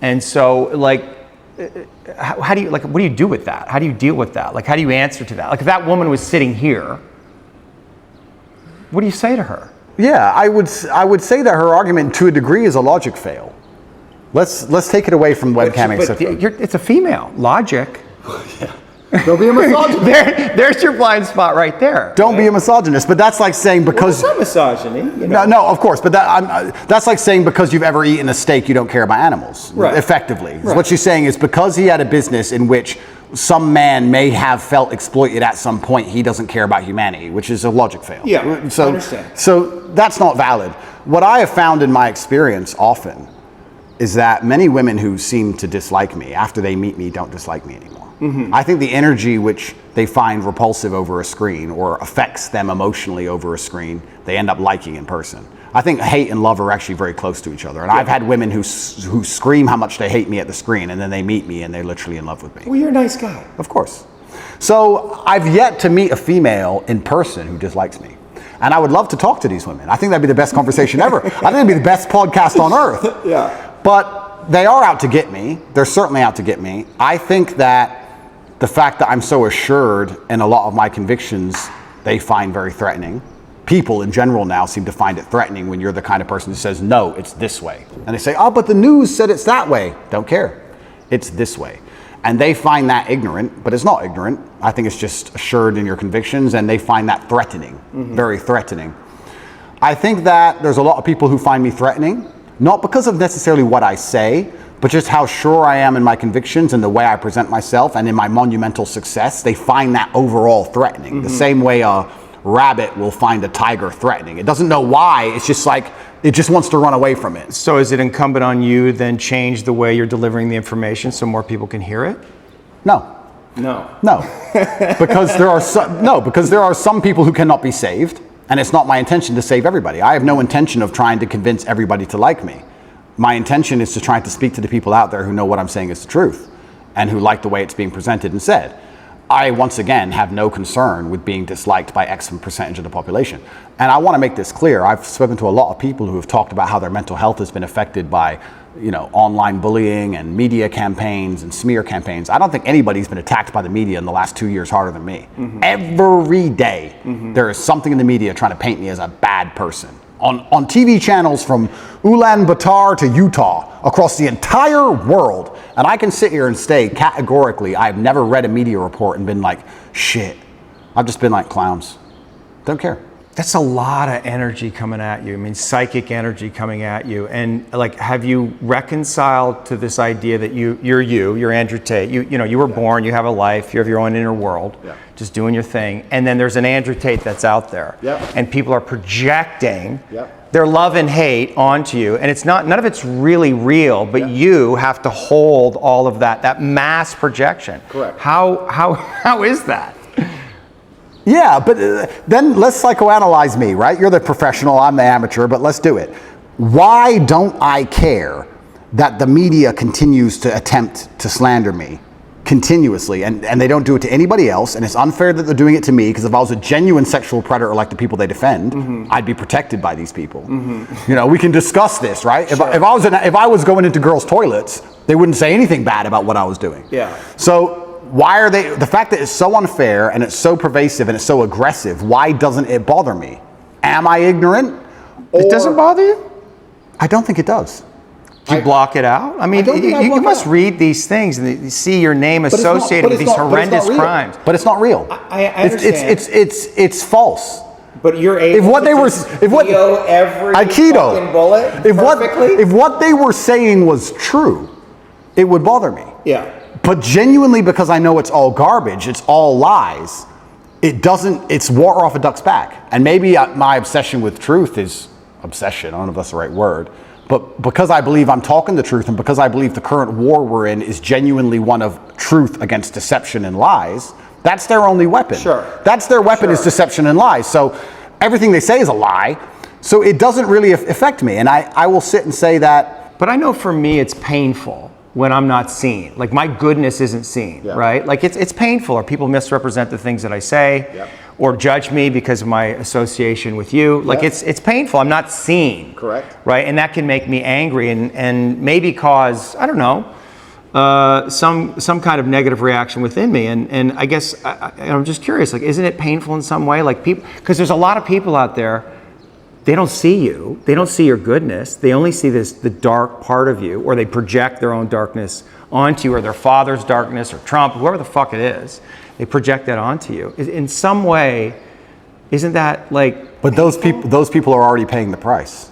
And so, like, how do you, like, what do you do with that? How do you deal with that? Like, how do you answer to that? Like, if that woman was sitting here, what do you say to her? Yeah, I would say that her argument, to a degree, is a logic fail. Let's take it away from webcam, etc. It's a female logic. Yeah. Don't be a misogynist. There's your blind spot right there. Don't be a misogynist, but that's like saying because it's not misogyny. No, of course, but that's like saying because you've ever eaten a steak, you don't care about animals. Right. Effectively, right. What she's saying is because he had a business in which some man may have felt exploited at some point, he doesn't care about humanity, which is a logic fail. Yeah, so, I understand. So that's not valid. What I have found in my experience often is that many women who seem to dislike me, after they meet me, don't dislike me anymore. Mm-hmm. I think the energy which they find repulsive over a screen or affects them emotionally over a screen, they end up liking in person. I think hate and love are actually very close to each other. And I've had women who scream how much they hate me at the screen, and then they meet me and they're literally in love with me. Well, you're a nice guy. Of course. So I've yet to meet a female in person who dislikes me. And I would love to talk to these women. I think that'd be the best conversation ever. I think it'd be the best podcast on earth. Yeah. But they are out to get me. They're certainly out to get me. I think that the fact that I'm so assured in a lot of my convictions, they find very threatening. People in general now seem to find it threatening when you're the kind of person who says, no, it's this way. And they say, oh, but the news said it's that way. Don't care. It's this way. And they find that ignorant, but it's not ignorant. I think it's just assured in your convictions, and they find that threatening, very threatening. I think that there's a lot of people who find me threatening, not because of necessarily what I say, but just how sure I am in my convictions and the way I present myself and in my monumental success. They find that overall threatening. The same way a rabbit will find a tiger threatening. It doesn't know why, it's just like, it just wants to run away from it. So is it incumbent on you then change the way you're delivering the information so more people can hear it? No. Because there are some people who cannot be saved, and it's not my intention to save everybody. I have no intention of trying to convince everybody to like me. My intention is to try to speak to the people out there who know what I'm saying is the truth and who like the way it's being presented and said. I, once again, have no concern with being disliked by X percentage of the population. And I want to make this clear. I've spoken to a lot of people who have talked about how their mental health has been affected by, online bullying and media campaigns and smear campaigns. I don't think anybody's been attacked by the media in the last 2 years harder than me. Every day, there is something in the media trying to paint me as a bad person. On TV channels from Ulaanbaatar to Utah, across the entire world. And I can sit here and say categorically, I've never read a media report and been like, shit. I've just been like, clowns. Don't care. That's a lot of energy coming at you. I mean, psychic energy coming at you. And like, have you reconciled to this idea that you're Andrew Tate. You were born, you have a life, you have your own inner world, just doing your thing. And then there's an Andrew Tate that's out there. And people are projecting their love and hate onto you. And it's not, none of it's really real, but you have to hold all of that mass projection. Correct. How is that? Yeah, but then let's psychoanalyze me, right? You're the professional, I'm the amateur, but let's do it. Why don't I care that the media continues to attempt to slander me continuously, and they don't do it to anybody else, and it's unfair that they're doing it to me, because if I was a genuine sexual predator like the people they defend, I'd be protected by these people. We can discuss this, right? Sure. If I was going into girls' toilets, they wouldn't say anything bad about what I was doing. So why are they, the fact that it's so unfair and it's so pervasive and it's so aggressive, why doesn't it bother me? Am I ignorant? It doesn't bother you? I don't think it does. Do you block it out? I mean, you must read these things and you see your name associated with these horrendous crimes. But it's not real. I understand. It's false. But you're able to Aikido every fucking bullet perfectly? If what they were saying was true, it would bother me. But genuinely, because I know it's all garbage, it's all lies, it's water off a duck's back. And maybe my obsession with truth is obsession, I don't know if that's the right word, but because I believe I'm talking the truth, and because I believe the current war we're in is genuinely one of truth against deception and lies, That's their only weapon. Sure. That's their weapon, is deception and lies. So everything they say is a lie. So it doesn't really affect me. And I will sit and say that. But I know for me it's painful when I'm not seen. Like my goodness isn't seen, right? Like it's painful, or people misrepresent the things that I say, or judge me because of my association with you. Like it's painful. I'm not seen. Correct. Right? And that can make me angry and maybe cause, I don't know, some kind of negative reaction within me. And I guess I'm just curious, like, isn't it painful in some way? Like people, because there's a lot of people out there, they don't see you. They don't see your goodness. They only see the dark part of you, or they project their own darkness onto you, or their father's darkness, or Trump, whoever the fuck it is. They project that onto you. In some way, isn't that like? But those people are already paying the price.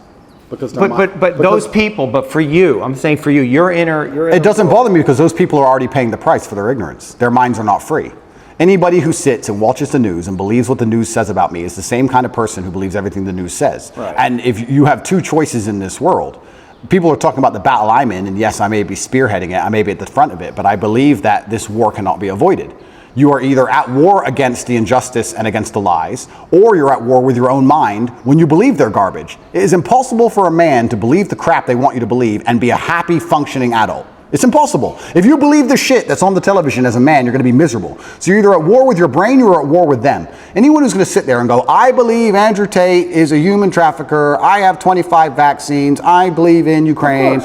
Because those people, but for you, I'm saying for you, your inner it doesn't bother me because those people are already paying the price for their ignorance. Their minds are not free. Anybody who sits and watches the news and believes what the news says about me is the same kind of person who believes everything the news says. Right. And if you have two choices in this world, people are talking about the battle I'm in, and yes, I may be spearheading it, I may be at the front of it, but I believe that this war cannot be avoided. You are either at war against the injustice and against the lies, or you're at war with your own mind when you believe they're garbage. It is impossible for a man to believe the crap they want you to believe and be a happy, functioning adult. It's impossible. If you believe the shit that's on the television as a man, you're going to be miserable. So you're either at war with your brain or you're at war with them. Anyone who's going to sit there and go, I believe Andrew Tate is a human trafficker, I have 25 vaccines, I believe in Ukraine.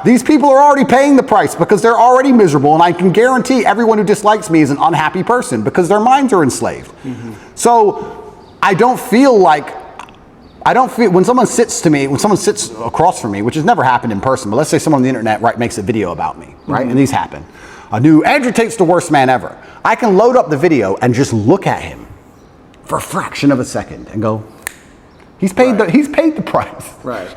These people are already paying the price because they're already miserable, and I can guarantee everyone who dislikes me is an unhappy person because their minds are enslaved. So I don't feel when someone sits across from me, which has never happened in person, but let's say someone on the internet makes a video about me, right? And these happen. A new Andrew Tate's the worst man ever. I can load up the video and just look at him for a fraction of a second and go, he's paid the price. Right.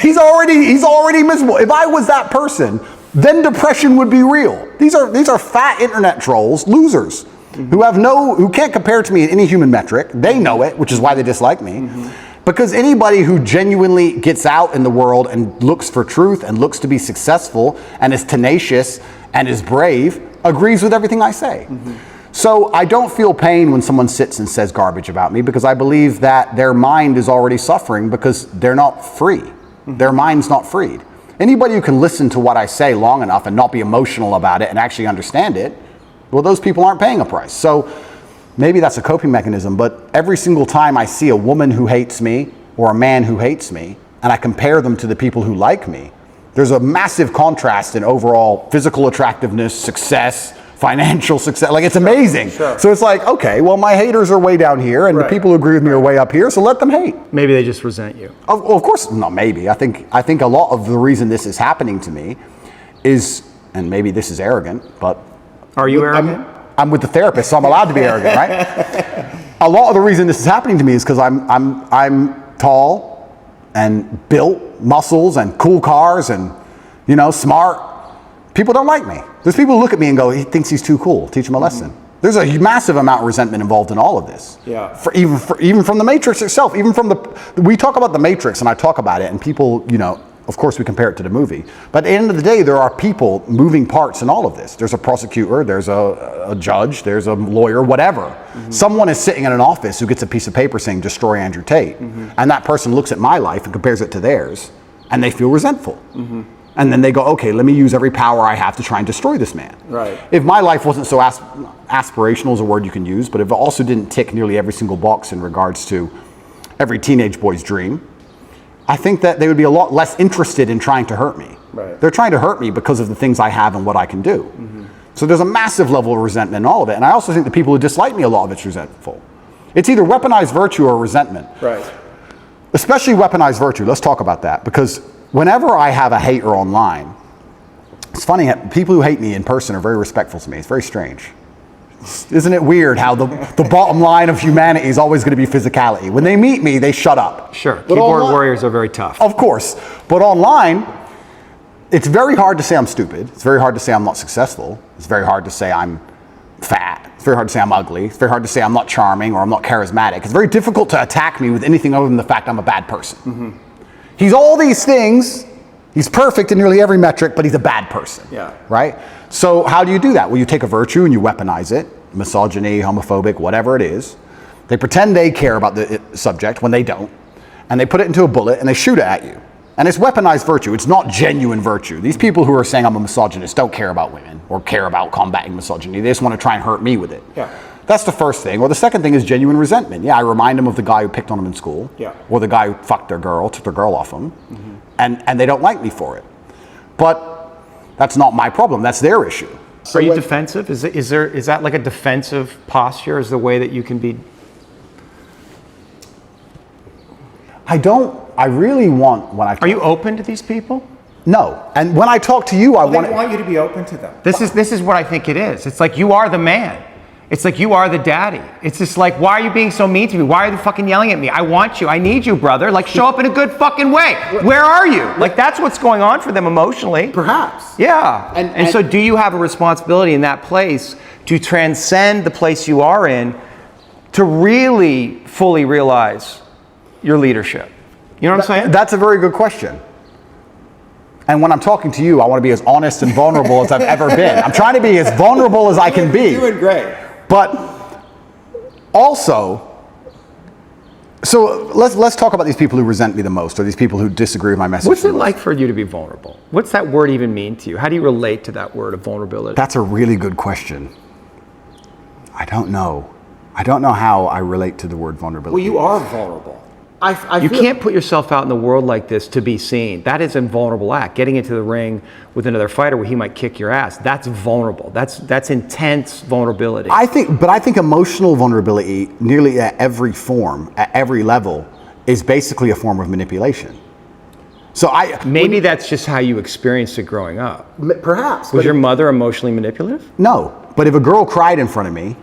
He's already miserable. If I was that person, then depression would be real. These are fat internet trolls, losers. Who can't compare to me in any human metric. They know it, which is why they dislike me. Because anybody who genuinely gets out in the world and looks for truth and looks to be successful and is tenacious and is brave agrees with everything I say. So I don't feel pain when someone sits and says garbage about me, because I believe that their mind is already suffering because they're not free. Their mind's not freed. Anybody who can listen to what I say long enough and not be emotional about it and actually understand it, well, those people aren't paying a price. So maybe that's a coping mechanism, but every single time I see a woman who hates me or a man who hates me, and I compare them to the people who like me, there's a massive contrast in overall physical attractiveness, success, financial success. Like, it's amazing. Sure. So it's like, okay, well, my haters are way down here, and the people who agree with me are way up here, so let them hate. Maybe they just resent you. Of course, not maybe. I think a lot of the reason this is happening to me is, and maybe this is arrogant, but are you arrogant? I'm with the therapist, so I'm allowed to be arrogant, right? A lot of the reason this is happening to me is because I'm tall and built, muscles and cool cars and, smart. People don't like me. There's people who look at me and go, he thinks he's too cool. Teach him a lesson. There's a massive amount of resentment involved in all of this. Yeah. Even from the Matrix itself, we talk about the Matrix and I talk about it, and people, of course we compare it to the movie. But at the end of the day, there are people, moving parts in all of this. There's a prosecutor, there's a judge, there's a lawyer, whatever. Someone is sitting in an office who gets a piece of paper saying, destroy Andrew Tate. And that person looks at my life and compares it to theirs, and they feel resentful. And then they go, okay, let me use every power I have to try and destroy this man. Right. If my life wasn't so aspirational, is a word you can use, but if it also didn't tick nearly every single box in regards to every teenage boy's dream, I think that they would be a lot less interested in trying to hurt me. Right. They're trying to hurt me because of the things I have and what I can do. So there's a massive level of resentment in all of it. And I also think the people who dislike me, a lot of it's resentful. It's either weaponized virtue or resentment. Right. Especially weaponized virtue. Let's talk about that. Because whenever I have a hater online, it's funny, people who hate me in person are very respectful to me. It's very strange. Isn't it weird how the bottom line of humanity is always going to be physicality? When they meet me, they shut up. Sure. Keyboard warriors are very tough. Of course. But online, it's very hard to say I'm stupid. It's very hard to say I'm not successful. It's very hard to say I'm fat. It's very hard to say I'm ugly. It's very hard to say I'm not charming or I'm not charismatic. It's very difficult to attack me with anything other than the fact I'm a bad person. He's all these things. He's perfect in nearly every metric, but he's a bad person. Yeah. Right? So how do you do that? Well, you take a virtue and you weaponize it, misogyny, homophobic, whatever it is. They pretend they care about the subject when they don't, and they put it into a bullet and they shoot it at you. And it's weaponized virtue. It's not genuine virtue. These people who are saying I'm a misogynist don't care about women or care about combating misogyny. They just want to try and hurt me with it. Yeah. That's the first thing. Or the second thing is genuine resentment. Yeah, I remind them of the guy who picked on them in school. Yeah. Or the guy who fucked their girl, took their girl off them. Mm-hmm. And they don't like me for it. But that's not my problem. That's their issue. So are you defensive? Is that like a defensive posture? Is the way that you can be? I really want when I talk. Are you open to these people? No. And when I talk to you, I want you to be open to them. This is what I think it is. It's like you are the man. It's like you are the daddy. It's just like, why are you being so mean to me? Why are you fucking yelling at me? I want you. I need you, brother. Like, show up in a good fucking way. Where are you? Like, that's what's going on for them emotionally. Perhaps. Yeah. And so do you have a responsibility in that place to transcend the place you are in to really fully realize your leadership? You know what I'm saying? That's a very good question. And when I'm talking to you, I want to be as honest and vulnerable as I've ever been. I'm trying to be as vulnerable as I can be. You're doing great. But also, so let's talk about these people who resent me the most, or these people who disagree with my message. What's it like for you to be vulnerable? What's that word even mean to you? How do you relate to that word of vulnerability? That's a really good question. I don't know. I don't know how I relate to the word vulnerability. Well, you are vulnerable. You can't put yourself out in the world like this to be seen. That is a vulnerable act. Getting into the ring with another fighter where he might kick your ass, that's vulnerable. That's intense vulnerability. I think emotional vulnerability, nearly at every form, at every level, is basically a form of manipulation. So maybe that's just how you experienced it growing up. Perhaps. Was your mother emotionally manipulative? No, but if a girl cried in front of me,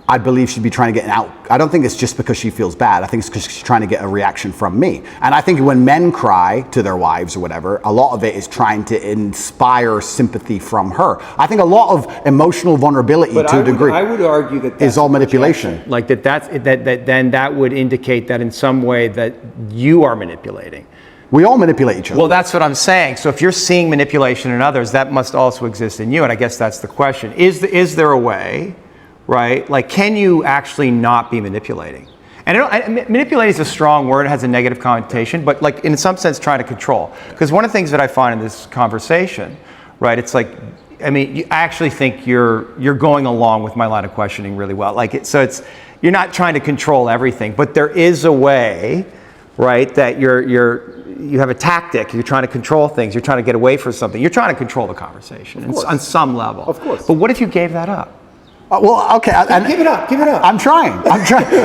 I believe she'd be trying to get out. I don't think it's just because she feels bad. I think it's because she's trying to get a reaction from me. And I think when men cry to their wives or whatever, a lot of it is trying to inspire sympathy from her. I think a lot of emotional vulnerability to a degree I would argue that is all manipulation. Like then that would indicate that in some way that you are manipulating. We all manipulate each other. Well, that's what I'm saying. So if you're seeing manipulation in others, that must also exist in you. And I guess that's the question. Is there a way, right? Like, can you actually not be manipulating? And manipulating is a strong word. It has a negative connotation, but like in some sense, trying to control. Because one of the things that I find in this conversation, right? It's like, I mean, I actually think you're going along with my line of questioning really well. You're not trying to control everything, but there is a way, right? That you have a tactic. You're trying to control things. You're trying to get away from something. You're trying to control the conversation on some level. Of course. But what if you gave that up? Well, okay. Give it up. I'm trying.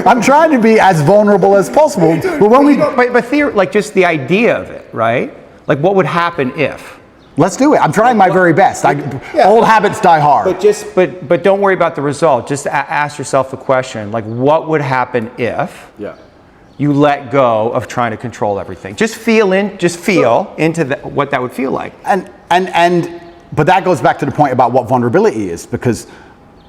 I'm trying to be as vulnerable as possible. But when like just the idea of it, right? Like what would happen if? Let's do it. I'm trying my very best. Old habits die hard. But don't worry about the result. Just ask yourself the question, like what would happen if you let go of trying to control everything? Just feel into what that would feel like. But that goes back to the point about what vulnerability is, because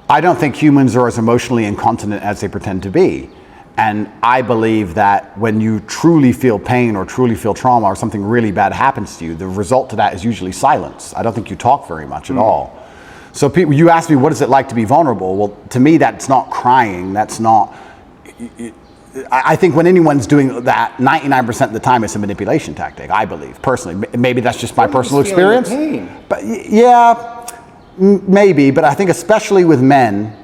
I don't think humans are as emotionally incontinent as they pretend to be. And I believe that when you truly feel pain or truly feel trauma or something really bad happens to you, the result to that is usually silence. I don't think you talk very much at all. So you ask me, what is it like to be vulnerable? Well, to me, that's not crying. That's not... I think when anyone's doing that, 99% of the time it's a manipulation tactic, I believe, personally. Maybe that's just my personal experience. But yeah... Maybe, but I think especially with men,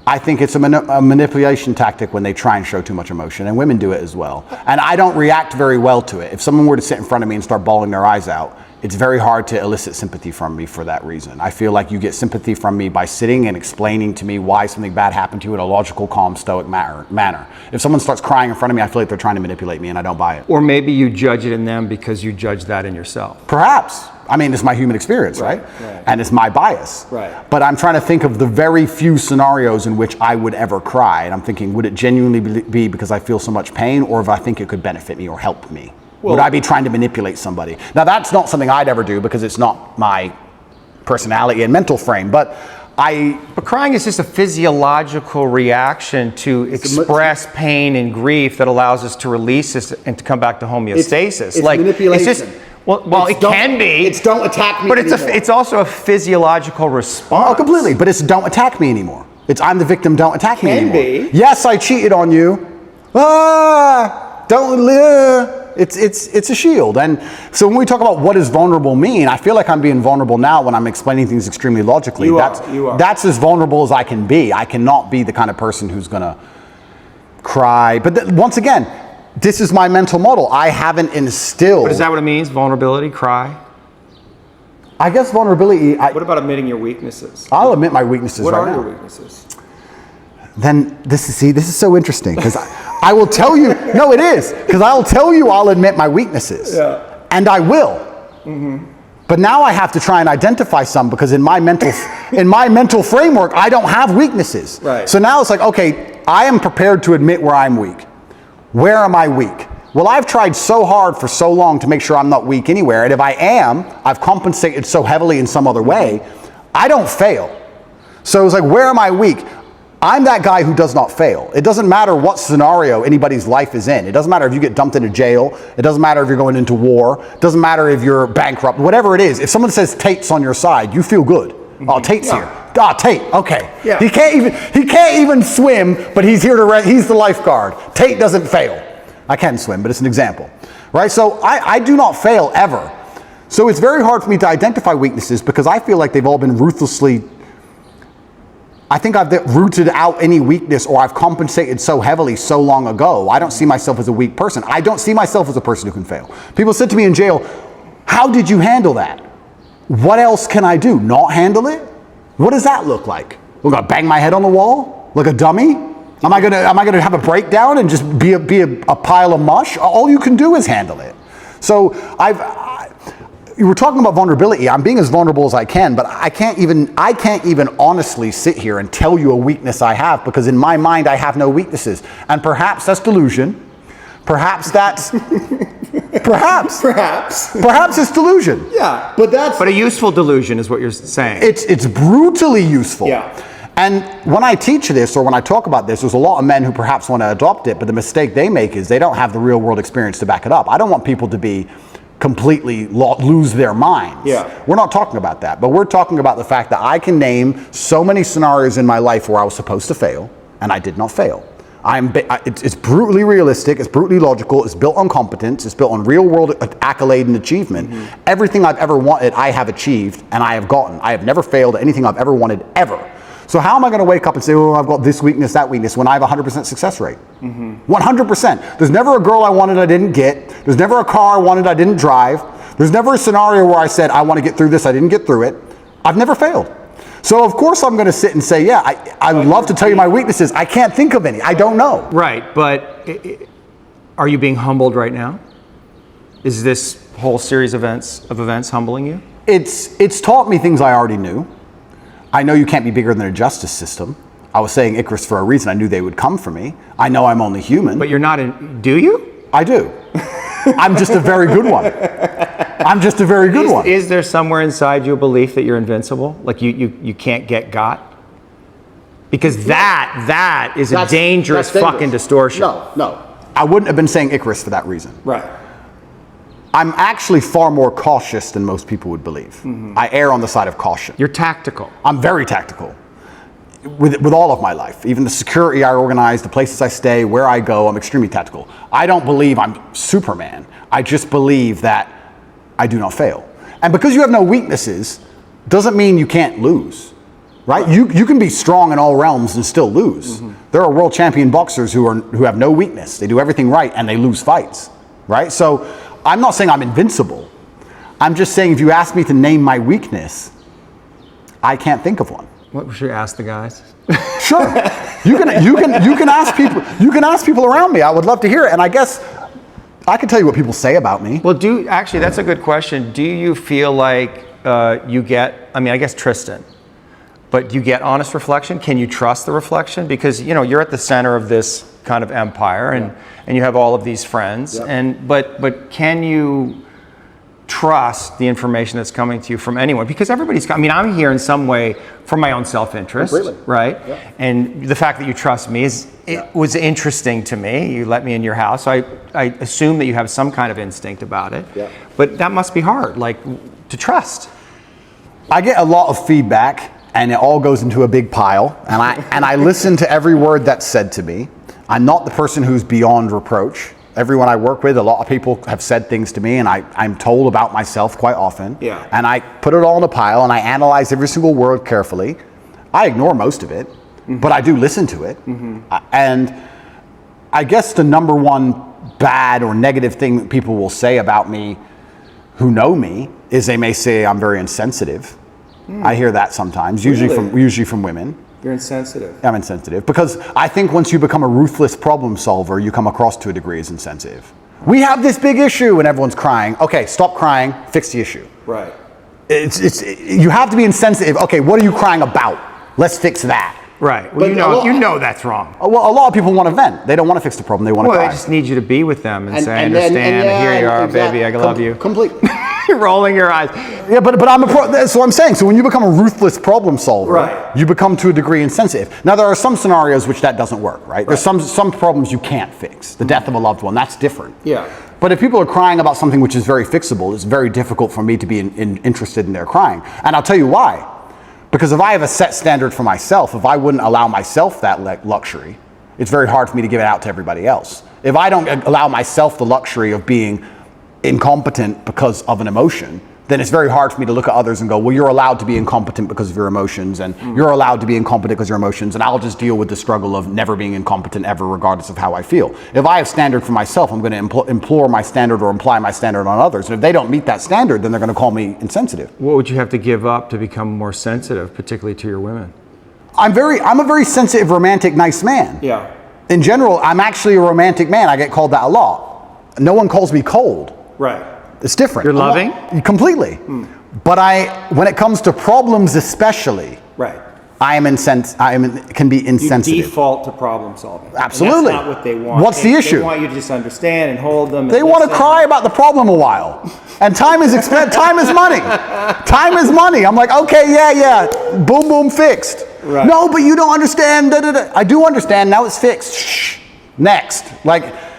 I think it's a manipulation tactic when they try and show too much emotion, and women do it as well. And I don't react very well to it. If someone were to sit in front of me and start bawling their eyes out, it's very hard to elicit sympathy from me for that reason. I feel like you get sympathy from me by sitting and explaining to me why something bad happened to you in a logical, calm, stoic manner. If someone starts crying in front of me, I feel like they're trying to manipulate me and I don't buy it. Or maybe you judge it in them because you judge that in yourself. Perhaps. I mean, it's my human experience, right? And it's my bias. Right. But I'm trying to think of the very few scenarios in which I would ever cry. And I'm thinking, would it genuinely be because I feel so much pain, or if I think it could benefit me or help me? Would I be trying to manipulate somebody? Now, that's not something I'd ever do because it's not my personality and mental frame. But crying is just a physiological reaction to express pain and grief that allows us to release this and to come back to homeostasis. It's manipulation. Well, it can be. It's don't attack me But anymore. it's also a physiological response. Oh, completely. But it's don't attack me anymore. It's I'm the victim, don't attack me Can anymore. be. Yes, I cheated on you. Don't. It's a shield. And so when we talk about what does vulnerable mean, I feel like I'm being vulnerable now when I'm explaining things extremely logically. You are. That's as vulnerable as I can be. I cannot be the kind of person who's going to cry. But once again, this is my mental model. I haven't instilled. But is that what it means? Vulnerability, cry? I guess vulnerability. What about admitting your weaknesses? I'll admit my weaknesses What right are now. your weaknesses? Then this is so interesting because I will tell you. No, it is because I'll tell you I'll admit my weaknesses. Yeah. And I will. But now I have to try and identify some because in my mental framework I don't have weaknesses. Right. So now it's like, okay, I am prepared to admit where I'm weak. Where am I weak? Well, I've tried so hard for so long to make sure I'm not weak anywhere, and if I am, I've compensated so heavily in some other way, I don't fail. So it's like, where am I weak? I'm that guy who does not fail. It doesn't matter what scenario anybody's life is in. It doesn't matter if you get dumped into jail. It doesn't matter if you're going into war. It doesn't matter if you're bankrupt. Whatever it is, if someone says Tate's on your side, you feel good. Oh, Tate's here. Ah, Tate. Okay. Yeah. He can't even swim, but he's here to he's the lifeguard. Tate doesn't fail. I can swim, but it's an example, right? So I do not fail ever. So it's very hard for me to identify weaknesses because I feel like they've all been ruthlessly. I think I've rooted out any weakness or I've compensated so heavily so long ago. I don't see myself as a weak person. I don't see myself as a person who can fail. People said to me in jail, how did you handle that? What else can I do? Not handle it? What does that look like? I'm gonna bang my head on the wall like a dummy? Am I gonna have a breakdown and just be a pile of mush? All you can do is handle it. So you were talking about vulnerability. I'm being as vulnerable as I can, but I can't even honestly sit here and tell you a weakness I have because in my mind I have no weaknesses. And perhaps that's delusion. Perhaps that's perhaps it's delusion. Yeah. But a useful delusion is what you're saying. It's brutally useful. Yeah. And when I teach this or when I talk about this, there's a lot of men who perhaps want to adopt it, but the mistake they make is they don't have the real world experience to back it up. I don't want people to be completely lose their minds. Yeah. We're not talking about that, but we're talking about the fact that I can name so many scenarios in my life where I was supposed to fail and I did not fail. It's brutally realistic, it's brutally logical, it's built on competence, it's built on real world accolade and achievement. Everything I've ever wanted, I have achieved and I have gotten. I have never failed at anything I've ever wanted, ever. So how am I going to wake up and say, oh, I've got this weakness, that weakness, when I have a 100% success rate? 100%. There's never a girl I wanted I didn't get. There's never a car I wanted I didn't drive. There's never a scenario where I said, I want to get through this, I didn't get through it. I've never failed. So of course I'm going to sit and say, yeah, I would love to tell you my weaknesses. I can't think of any. I don't know. Right, but are you being humbled right now? Is this whole series of events humbling you? It's taught me things I already knew. I know you can't be bigger than a justice system. I was saying Icarus for a reason. I knew they would come for me. I know I'm only human. But you're not in, do you? I do. I'm just a very good one. I'm just a very good one. Is there somewhere inside you a belief that you're invincible? Like you can't get got? Because that is a dangerous fucking distortion. No. I wouldn't have been saying Icarus for that reason. Right. I'm actually far more cautious than most people would believe. I err on the side of caution. You're tactical. I'm very tactical with all of my life. Even the security I organize, the places I stay, where I go, I'm extremely tactical. I don't believe I'm Superman. I just believe that I do not fail. And because you have no weaknesses, doesn't mean you can't lose, right? You can be strong in all realms and still lose. There are world champion boxers who have no weakness. They do everything right and they lose fights, right? So I'm not saying I'm invincible. I'm just saying if you ask me to name my weakness, I can't think of one. What should we ask the guys? Sure. You can ask people. You can ask people around me. I would love to hear it. And I guess I can tell you what people say about me. Well, actually, that's a good question. Do you feel like you get, I guess Tristan, but do you get honest reflection? Can you trust the reflection? Because, you're at the center of this kind of empire and you have all of these friends. Yeah. But can you trust the information that's coming to you from anyone, because I'm here in some way for my own self-interest, Completely. right? Yeah. And the fact that you trust me was interesting to me. You let me in your house, so I assume that you have some kind of instinct about it. Yeah. But that must be hard, like, to trust. I get a lot of feedback, and it all goes into a big pile, and I listen to every word that's said to me. I'm not the person who's beyond reproach. Everyone I work with, a lot of people have said things to me, and I'm told about myself quite often. Yeah. And I put it all in a pile, and I analyze every single word carefully. I ignore most of it, but I do listen to it. And I guess the number one bad or negative thing that people will say about me who know me is they may say I'm very insensitive. I hear that sometimes, usually from women. You're insensitive. I'm insensitive because I think once you become a ruthless problem solver, you come across to a degree as insensitive. We have this big issue and everyone's crying. Okay, stop crying, fix the issue. Right. You have to be insensitive. Okay, what are you crying about? Let's fix that. Right. Well, you know that's wrong. Well, a lot of people want to vent. They don't want to fix the problem. They want to Well, cry. they just need you to be with them and say, I and understand, yeah, here you are, exactly. baby, I love you. Completely. You're rolling your eyes. Yeah, but I'm that's what I'm saying. So when you become a ruthless problem solver, Right. you become to a degree insensitive. Now there are some scenarios which that doesn't work, right? There's some problems you can't fix. The death of a loved one, that's different. Yeah. But if people are crying about something which is very fixable, it's very difficult for me to be interested in their crying. And I'll tell you why. Because if I have a set standard for myself, if I wouldn't allow myself that luxury, it's very hard for me to give it out to everybody else. If I don't allow myself the luxury of being incompetent because of an emotion, then it's very hard for me to look at others and go, well, you're allowed to be incompetent because of your emotions, and you're allowed to be incompetent because of your emotions, and I'll just deal with the struggle of never being incompetent ever, regardless of how I feel. If I have standard for myself, I'm going to implore my standard or imply my standard on others. And if they don't meet that standard, then they're going to call me insensitive. What would you have to give up to become more sensitive, particularly to your women? I'm a very sensitive, romantic, nice man. Yeah. In general, I'm actually a romantic man. I get called that a lot. No one calls me cold. Right. It's different. You're loving? Completely. But when it comes to problems especially, Right. can be You insensitive. default to problem solving. And Absolutely. that's not what they want. What's the issue? They want you to just understand and hold them. They want to cry about the problem a while. And time is time is money. Time is money. I'm like, okay, yeah. Boom, boom, fixed. Right. No, but you don't understand. Da, da, da. I do understand. Now it's fixed. Shh. Next.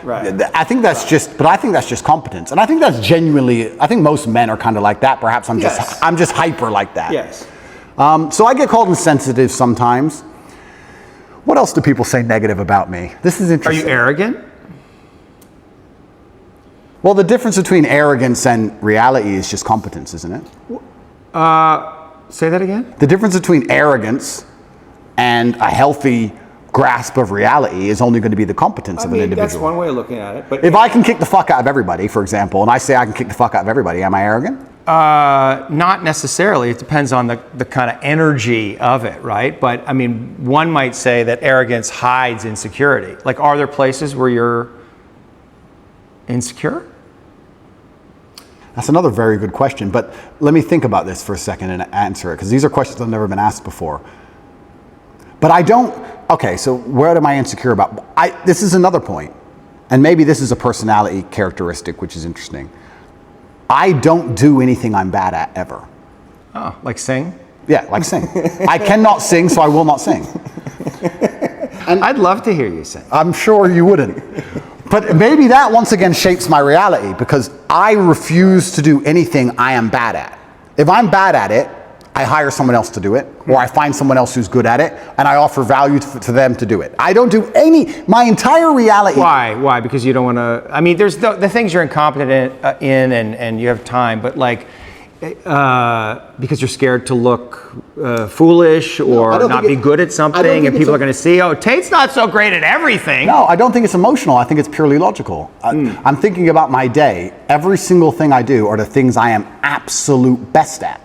Right. I think that's just competence. And I think that's genuinely, I think most men are kind of like that. Perhaps I'm just hyper like that. Yes. So I get called insensitive sometimes. What else do people say negative about me? This is Are interesting. you arrogant? Well, the difference between arrogance and reality is just competence, isn't it? Say that again? The difference between arrogance and a healthy grasp of reality is only going to be the competence of an individual. That's one way of looking at it. But If I can kick the fuck out of everybody, for example, and I say I can kick the fuck out of everybody, am I arrogant? Not necessarily. It depends on the kind of energy of it, right? But I mean, one might say that arrogance hides insecurity. Like, are there places where you're insecure? That's another very good question, but let me think about this for a second and answer it, because these are questions that have never been asked before. But okay, so what am I insecure about? This is another point, and maybe this is a personality characteristic, which is interesting. I don't do anything I'm bad at ever. Oh, like sing? Yeah, like sing. I cannot sing, so I will not sing. I'd love to hear you sing. I'm sure you wouldn't. But maybe that once again shapes my reality, because I refuse to do anything I am bad at. If I'm bad at it, I hire someone else to do it, or I find someone else who's good at it, and I offer value to them to do it. I don't do my entire reality. Why? Because you don't want to, I mean, there's the things you're incompetent in and you have time, but like, because you're scared to look foolish or not be good at something, and people are going to see, oh, Tate's not so great at everything. No, I don't think it's emotional. I think it's purely logical. I'm thinking about my day. Every single thing I do are the things I am absolute best at.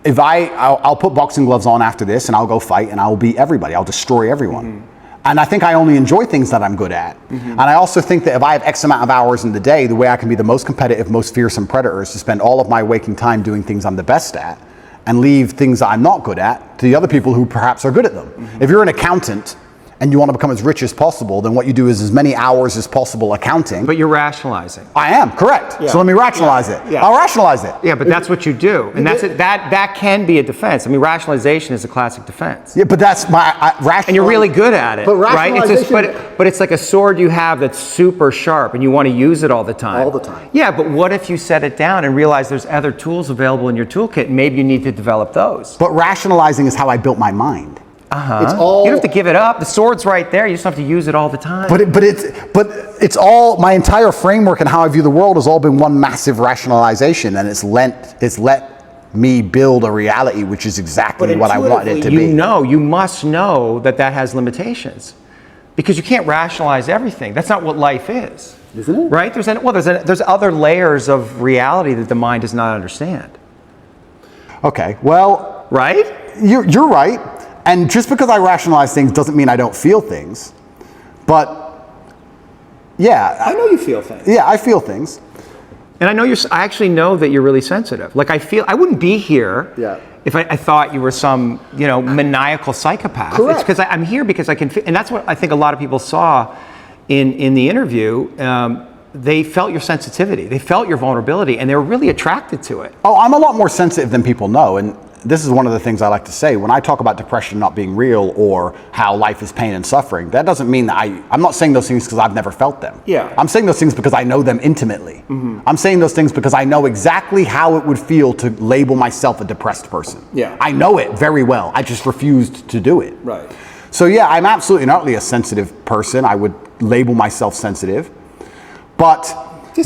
If I'll put boxing gloves on after this and I'll go fight and I'll beat everybody. I'll destroy everyone. And I think I only enjoy things that I'm good at. And I also think that if I have X amount of hours in the day, the way I can be the most competitive, most fearsome predator is to spend all of my waking time doing things I'm the best at and leave things that I'm not good at to the other people who perhaps are good at them. If you're an accountant and you want to become as rich as possible, then what you do is as many hours as possible accounting. But you're rationalizing. I am, correct. Yeah. So let me rationalize it. Yeah. I'll rationalize it. Yeah, but that's what you do, and that can be a defense. I mean, rationalization is a classic defense. Yeah, but that's my rationalization. And you're really good at it, But right? rationalization- But it's like a sword you have that's super sharp, and you want to use it all the time. All the time. Yeah, but what if you set it down and realize there's other tools available in your toolkit, and maybe you need to develop those? But rationalizing is how I built my mind. Uh-huh. It's all. You don't have to give it up. The sword's right there. You just have to use it all the time. But it's all, my entire framework and how I view the world has all been one massive rationalization, and it's let me build a reality which is exactly what I wanted it to be. You must know that has limitations, because you can't rationalize everything. That's not what life is. Isn't it? Right? There's other layers of reality that the mind does not understand. Okay, well, Right? you're right. And just because I rationalize things doesn't mean I don't feel things. But yeah, I know you feel things. yeah, I feel things. And I actually know that you're really sensitive. Like I wouldn't be here Yeah. if I thought you were some, maniacal psychopath. Correct. It's because I'm here because I can, and that's what I think a lot of people saw in the interview. They felt your sensitivity, they felt your vulnerability, and they were really attracted to it. Oh, I'm a lot more sensitive than people know. And this is one of the things I like to say. When I talk about depression not being real or how life is pain and suffering, that doesn't mean that I'm not saying those things because I've never felt them. Yeah. I'm saying those things because I know them intimately. I'm saying those things because I know exactly how it would feel to label myself a depressed person. Yeah. I know it very well. I just refused to do it. Right. So yeah, I'm absolutely not really a sensitive person. I would label myself sensitive. But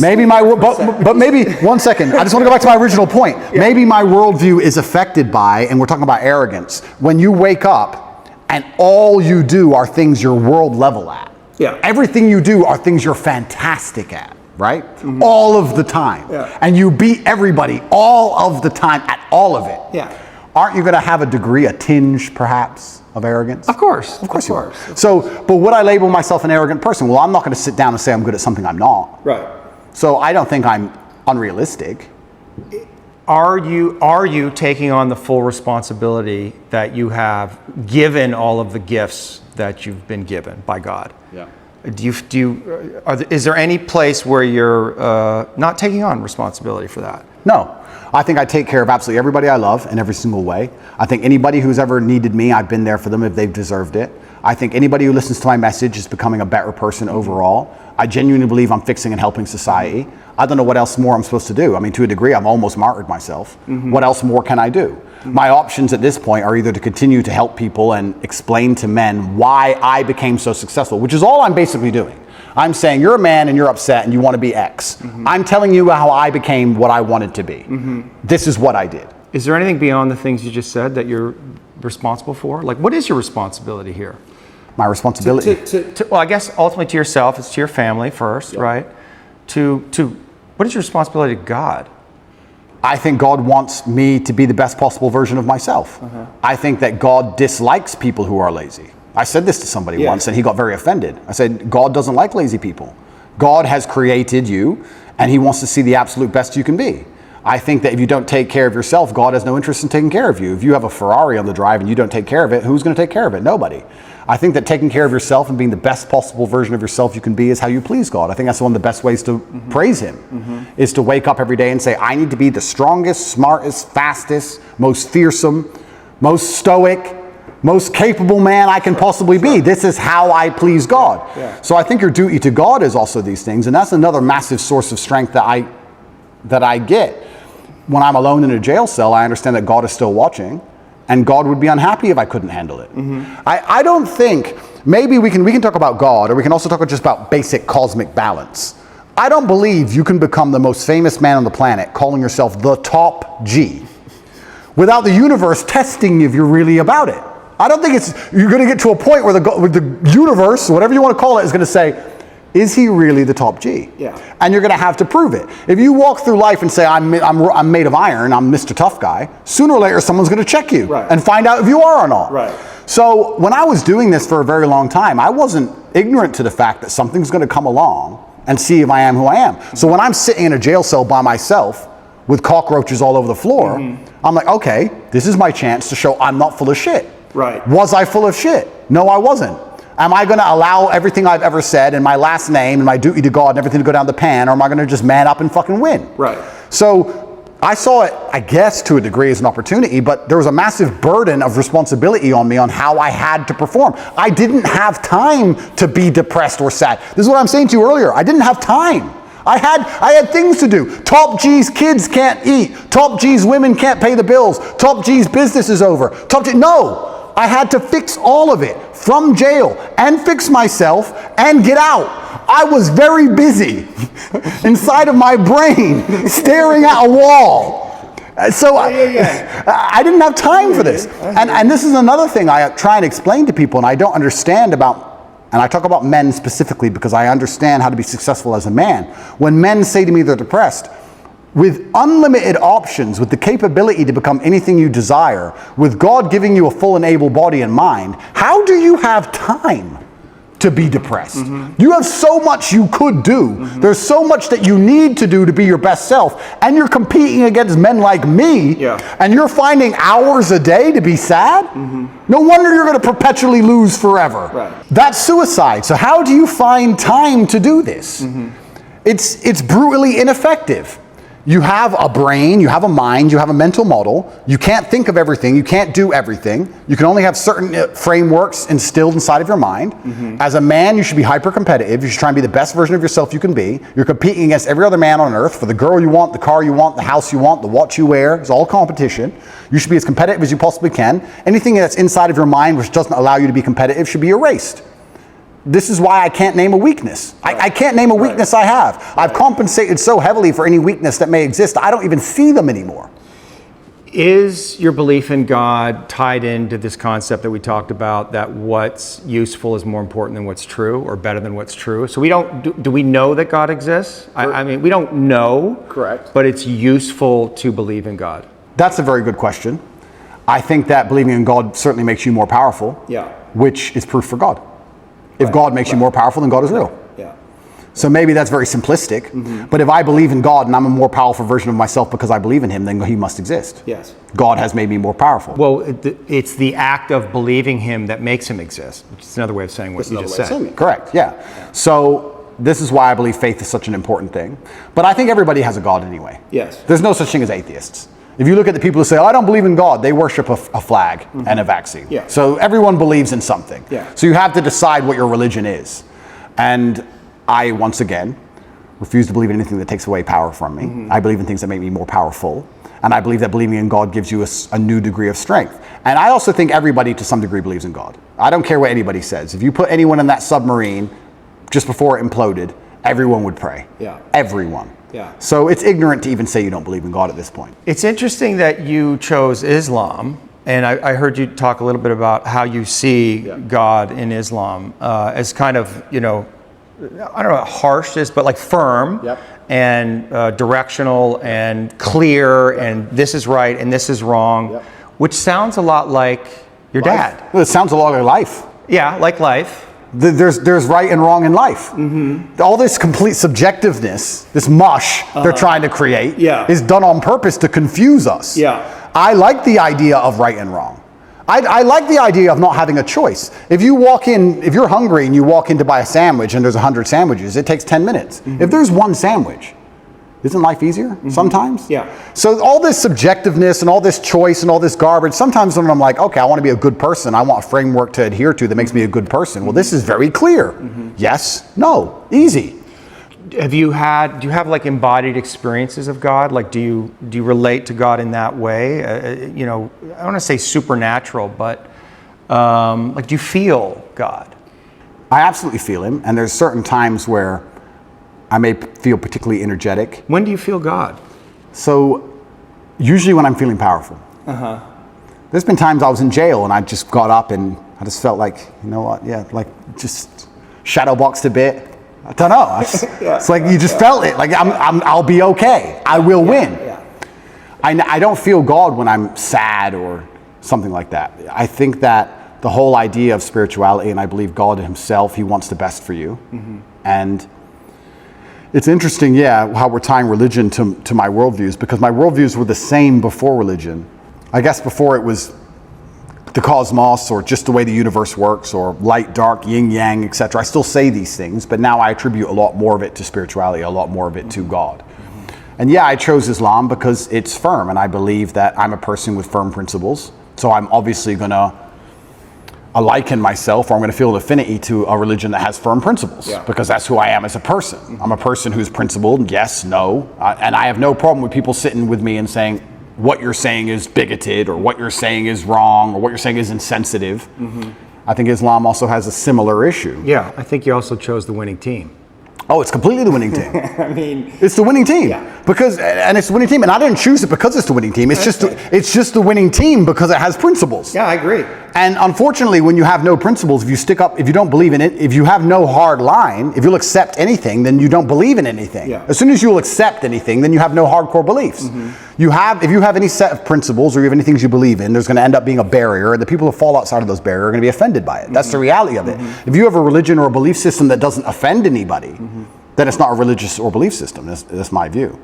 maybe but maybe, one second, I just want to go back to my original point. Yeah. Maybe my worldview is affected by, and we're talking about arrogance, when you wake up and all you do are things you're world level at. Yeah. Everything you do are things you're fantastic at, right? All of the time. Yeah. And you beat everybody all of the time at all of it. Yeah. Aren't you going to have a tinge perhaps of arrogance? Of course. Of course you are. So, but would I label myself an arrogant person? Well, I'm not going to sit down and say I'm good at something I'm not. Right. So I don't think I'm unrealistic. Are you taking on the full responsibility that you have given all of the gifts that you've been given by God? Yeah. Is there any place where you're not taking on responsibility for that? No. I think I take care of absolutely everybody I love in every single way. I think anybody who's ever needed me, I've been there for them if they've deserved it. I think anybody who listens to my message is becoming a better person overall. I genuinely believe I'm fixing and helping society. I don't know what else more I'm supposed to do. I mean, to a degree, I've almost martyred myself. What else more can I do? My options at this point are either to continue to help people and explain to men why I became so successful, which is all I'm basically doing. I'm saying you're a man and you're upset and you want to be X. I'm telling you how I became what I wanted to be. This is what I did. Is there anything beyond the things you just said that you're responsible for? Like, what is your responsibility here? My responsibility. Well, I guess ultimately to yourself, it's to your family first, right? What is your responsibility to God? I think God wants me to be the best possible version of myself. I think that God dislikes people who are lazy. I said this to somebody once and he got very offended. I said, God doesn't like lazy people. God has created you and he wants to see the absolute best you can be. I think that if you don't take care of yourself, God has no interest in taking care of you. If you have a Ferrari on the drive and you don't take care of it, who's going to take care of it? Nobody. I think that taking care of yourself and being the best possible version of yourself you can be is how you please God. I think that's one of the best ways to praise him, is to wake up every day and say, I need to be the strongest, smartest, fastest, most fearsome, most stoic, most capable man I can possibly be. This is how I please God. So I think your duty to God is also these things, and that's another massive source of strength that I get. When I'm alone in a jail cell, I understand that God is still watching, and God would be unhappy if I couldn't handle it. I don't think, maybe we can talk about God, or we can also talk just about basic cosmic balance. I don't believe you can become the most famous man on the planet calling yourself the top G without the universe testing if you're really about it. I don't think you're going to get to a point where the universe, whatever you want to call it, is going to say, is he really the top G? Yeah. And you're going to have to prove it. If you walk through life and say, I'm made of iron, I'm Mr. Tough Guy, sooner or later someone's going to check you and find out if you are or not. Right. So when I was doing this for a very long time, I wasn't ignorant to the fact that something's going to come along and see if I am who I am. So when I'm sitting in a jail cell by myself with cockroaches all over the floor, I'm like, okay, this is my chance to show I'm not full of shit. Right. Was I full of shit? No, I wasn't. Am I going to allow everything I've ever said and my last name and my duty to God and everything to go down the pan, or am I going to just man up and fucking win? Right. So I saw it, I guess, to a degree as an opportunity, but there was a massive burden of responsibility on me on how I had to perform. I didn't have time to be depressed or sad. This is what I'm saying to you earlier. I didn't have time. I had things to do. Top G's kids can't eat. Top G's women can't pay the bills. Top G's business is over. No. I had to fix all of it from jail and fix myself and get out. I was very busy inside of my brain staring at a wall. So I didn't have time for this. And this is another thing I try and explain to people, and I don't understand about. And I talk about men specifically because I understand how to be successful as a man. When men say to me they're depressed, with unlimited options, with the capability to become anything you desire, with God giving you a full and able body and mind, how do you have time to be depressed? You have so much you could do. There's so much that you need to do to be your best self, and you're competing against men like me, and you're finding hours a day to be sad? No wonder you're going to perpetually lose forever. Right. That's suicide. So how do you find time to do this? It's brutally ineffective. You have a brain, you have a mind, you have a mental model. You can't think of everything, you can't do everything. You can only have certain frameworks instilled inside of your mind. As a man, you should be hyper competitive. You should try and be the best version of yourself you can be. You're competing against every other man on earth for the girl you want, the car you want, the house you want, the watch you wear. It's all competition. You should be as competitive as you possibly can. Anything that's inside of your mind which doesn't allow you to be competitive should be erased. This is why I can't name a weakness. I can't name a weakness I have. I've compensated so heavily for any weakness that may exist, I don't even see them anymore. Is your belief in God tied into this concept that we talked about, that what's useful is more important than what's true, or better than what's true? So we don't, do we know that God exists? I mean, we don't know. Correct. But it's useful to believe in God. That's a very good question. I think that believing in God certainly makes you more powerful, which is proof for God. If God makes you more powerful, then God is real. So maybe that's very simplistic, but if I believe in God and I'm a more powerful version of myself because I believe in him, then he must exist. Yes. God has made me more powerful. Well, it's the act of believing him that makes him exist, which is another way of saying what you just said. Correct, yeah. So this is why I believe faith is such an important thing. But I think everybody has a God anyway. Yes. There's no such thing as atheists. If you look at the people who say, oh, I don't believe in God, they worship a flag and a vaccine. So everyone believes in something. So you have to decide what your religion is. And I, once again, refuse to believe in anything that takes away power from me. I believe in things that make me more powerful. And I believe that believing in God gives you a new degree of strength. And I also think everybody to some degree believes in God. I don't care what anybody says. If you put anyone in that submarine just before it imploded, everyone would pray. Everyone. So it's ignorant to even say you don't believe in God at this point. It's interesting that you chose Islam, and I heard you talk a little bit about how you see God in Islam as kind of, I don't know how harsh is, but like firm and directional and clear, and this is right and this is wrong, which sounds a lot like your dad. Well, it sounds a lot like life. Yeah, like life. There's right and wrong in life. All this complete subjectiveness, this mush they're trying to create, is done on purpose to confuse us. I like the idea of right and wrong. I like the idea of not having a choice. If you're hungry and you walk in to buy a sandwich and there's 100 sandwiches, it takes 10 minutes. If there's one sandwich, isn't life easier sometimes? So all this subjectiveness and all this choice and all this garbage, sometimes when I'm like, okay, I want to be a good person, I want a framework to adhere to that makes me a good person. Well, this is very clear. Yes, no, easy. Do you have like embodied experiences of God? Like, do you relate to God in that way? I don't want to say supernatural, but like, do you feel God? I absolutely feel him, and there's certain times where I may feel particularly energetic. When do you feel God? So usually when I'm feeling powerful. There's been times I was in jail and I just got up and I just felt like, you know what, like just shadow boxed a bit. I don't know. It's like you just felt it. Like I'll be okay. I will win. I don't feel God when I'm sad or something like that. I think that the whole idea of spirituality, and I believe God himself, he wants the best for you. And it's interesting, how we're tying religion to my worldviews, because my worldviews were the same before religion. I guess before it was the cosmos, or just the way the universe works, or light, dark, yin, yang, etc. I still say these things, but now I attribute a lot more of it to spirituality, a lot more of it to God. And yeah, I chose Islam because it's firm, and I believe that I'm a person with firm principles. So I'm obviously going to liken myself, or I'm going to feel an affinity to a religion that has firm principles, because that's who I am as a person. I'm a person who's principled, yes, no, and I have no problem with people sitting with me and saying, what you're saying is bigoted, or what you're saying is wrong, or what you're saying is insensitive. I think Islam also has a similar issue. Yeah, I think you also chose the winning team. Oh, it's completely the winning team. I mean, it's the winning team because, and it's the winning team, and I didn't choose it because it's the winning team. It's just the winning team because it has principles. Yeah, I agree. And unfortunately, when you have no principles, if you stick up, if you don't believe in it, if you have no hard line, if you'll accept anything, then you don't believe in anything. Yeah. As soon as you'll accept anything, then you have no hardcore beliefs. If you have any set of principles, or you have any things you believe in, there's going to end up being a barrier, and the people who fall outside of those barriers are going to be offended by it. That's the reality of it. If you have a religion or a belief system that doesn't offend anybody, then it's not a religious or belief system. That's my view.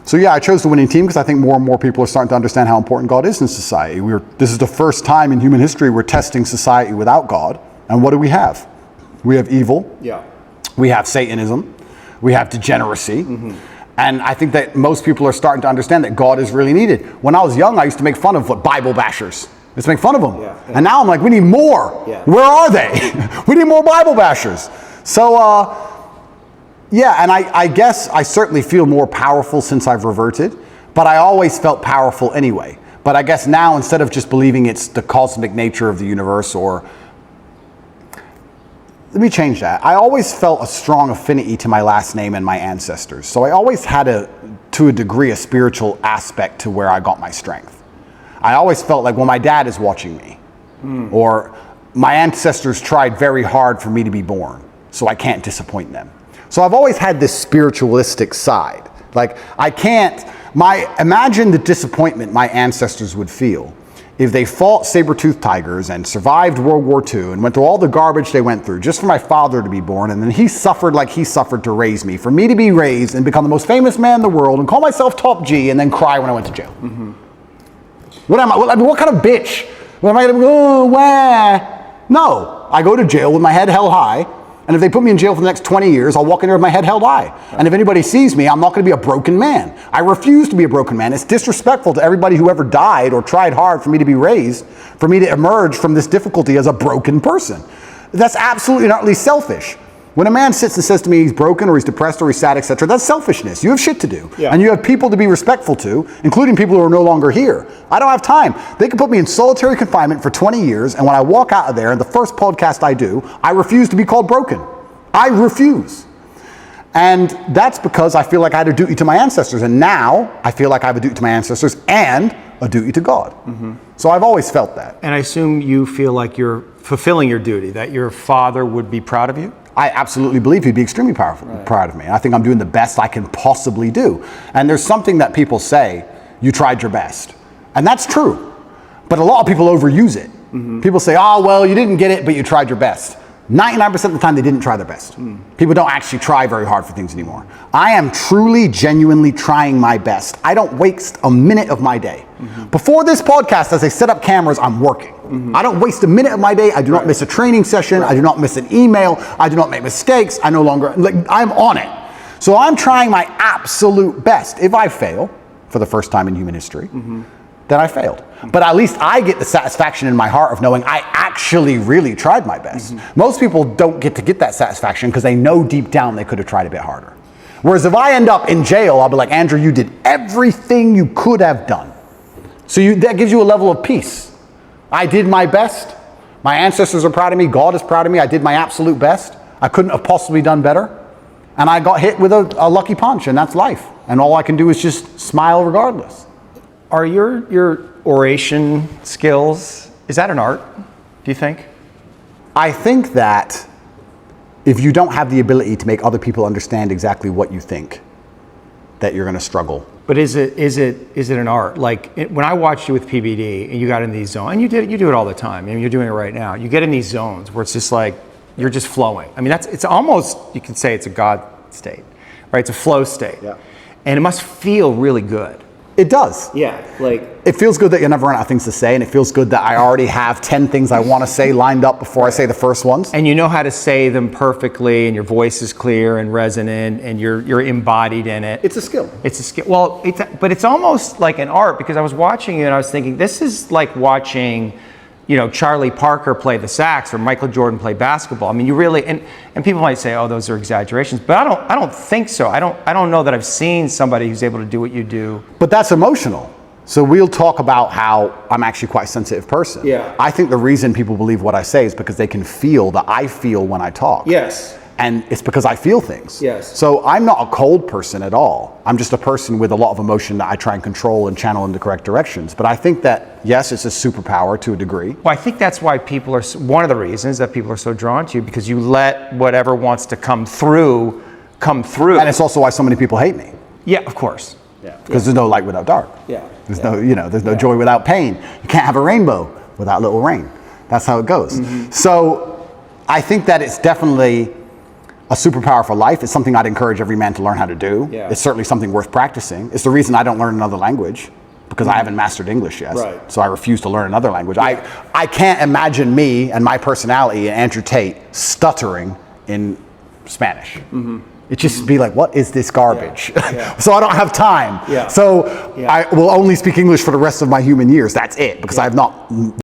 So yeah, I chose the winning team because I think more and more people are starting to understand how important God is in society. This is the first time in human history we're testing society without God. And what do we have? We have evil. Yeah. We have Satanism. We have degeneracy. And I think that most people are starting to understand that God is really needed. When I was young, I used to make fun of Bible bashers. Let's make fun of them. Yeah. And now I'm like, we need more. Yeah. Where are they? We need more Bible bashers. So, yeah, and I guess I certainly feel more powerful since I've reverted, but I always felt powerful anyway. But I guess now, instead of just believing it's the cosmic nature of the universe, or let me change that. I always felt a strong affinity to my last name and my ancestors. So I always had to a degree, a spiritual aspect to where I got my strength. I always felt like, well, my dad is watching me, or my ancestors tried very hard for me to be born, so I can't disappoint them. So I've always had this spiritualistic side. Like, imagine the disappointment my ancestors would feel if they fought saber-toothed tigers and survived World War II and went through all the garbage they went through just for my father to be born, and then he suffered like he suffered to raise me, for me to be raised and become the most famous man in the world and call myself top G and then cry when I went to jail. What am I? What kind of bitch? What am I going to go, wah? No, I go to jail with my head held high. And if they put me in jail for the next 20 years, I'll walk in there with my head held high. And if anybody sees me, I'm not going to be a broken man. I refuse to be a broken man. It's disrespectful to everybody who ever died or tried hard for me to be raised, for me to emerge from this difficulty as a broken person. That's absolutely and utterly selfish. When a man sits and says to me he's broken or he's depressed or he's sad, etc., that's selfishness. You have shit to do. And you have people to be respectful to, including people who are no longer here. I don't have time. They can put me in solitary confinement for 20 years, and when I walk out of there, and the first podcast I do, I refuse to be called broken. I refuse. And that's because I feel like I had a duty to my ancestors, and now I feel like I have a duty to my ancestors and a duty to God. So I've always felt that. And I assume you feel like you're fulfilling your duty, that your father would be proud of you? I absolutely believe he'd be extremely proud of me. I think I'm doing the best I can possibly do. And there's something that people say, you tried your best. And that's true. But a lot of people overuse it. People say, oh, well, you didn't get it, but you tried your best. 99% of the time, they didn't try their best. People don't actually try very hard for things anymore. I am truly, genuinely trying my best. I don't waste a minute of my day. Before this podcast, as I set up cameras, I'm working. I don't waste a minute of my day. I do not miss a training session. I do not miss an email. I do not make mistakes. I'm on it. So I'm trying my absolute best. If I fail, for the first time in human history, then I failed. But at least I get the satisfaction in my heart of knowing I actually really tried my best. Most people don't get that satisfaction because they know deep down they could have tried a bit harder. Whereas if I end up in jail, I'll be like, Andrew, you did everything you could have done. So that gives you a level of peace. I did my best. My ancestors are proud of me. God is proud of me. I did my absolute best. I couldn't have possibly done better. And I got hit with a lucky punch, and that's life. And all I can do is just smile regardless. Are your oration skills, is that an art, do you think? I think that if you don't have the ability to make other people understand exactly what you think, that you're going to struggle. But is it an art? Like when I watched you with PBD and you got in these zones, and you do it all the time. I mean, you're doing it right now. You get in these zones where it's just like you're just flowing. I mean, it's almost, you could say it's a God state, right? It's a flow state, and it must feel really good. It does. Yeah, like, It feels good that you never run out of things to say, and it feels good that I already have 10 things I want to say lined up before I say the first ones. And you know how to say them perfectly, and your voice is clear and resonant, and you're embodied in it. It's a skill. It's a skill. Well, but it's almost like an art, because I was watching you and I was thinking, this is like watching, you know, Charlie Parker play the sax or Michael Jordan play basketball. I mean, you really, and people might say, oh, those are exaggerations, but I don't think so. I don't know that I've seen somebody who's able to do what you do. But that's emotional. So we'll talk about how I'm actually quite a sensitive person. Yeah. I think the reason people believe what I say is because they can feel that I feel when I talk. yes. And it's because I feel things. Yes. So I'm not a cold person at all. I'm just a person with a lot of emotion that I try and control and channel in the correct directions. But I think that, yes, it's a superpower to a degree. Well, I think that's why people are, one of the reasons that people are so drawn to you, because you let whatever wants to come through. And it's also why so many people hate me. Yeah, of course. Yeah. Because there's no light without dark. Yeah. There's no, there's no joy without pain. You can't have a rainbow without little rain. That's how it goes. Mm-hmm. So I think that it's definitely a superpower for life. It's something I'd encourage every man to learn how to do. Yeah. It's certainly something worth practicing. It's the reason I don't learn another language, because I haven't mastered English yet. Right. So I refuse to learn another language. I can't imagine me and my personality and Andrew Tate stuttering in Spanish. It just be like, what is this garbage? Yeah. So I don't have time. Yeah. So I will only speak English for the rest of my human years. That's it, because I have not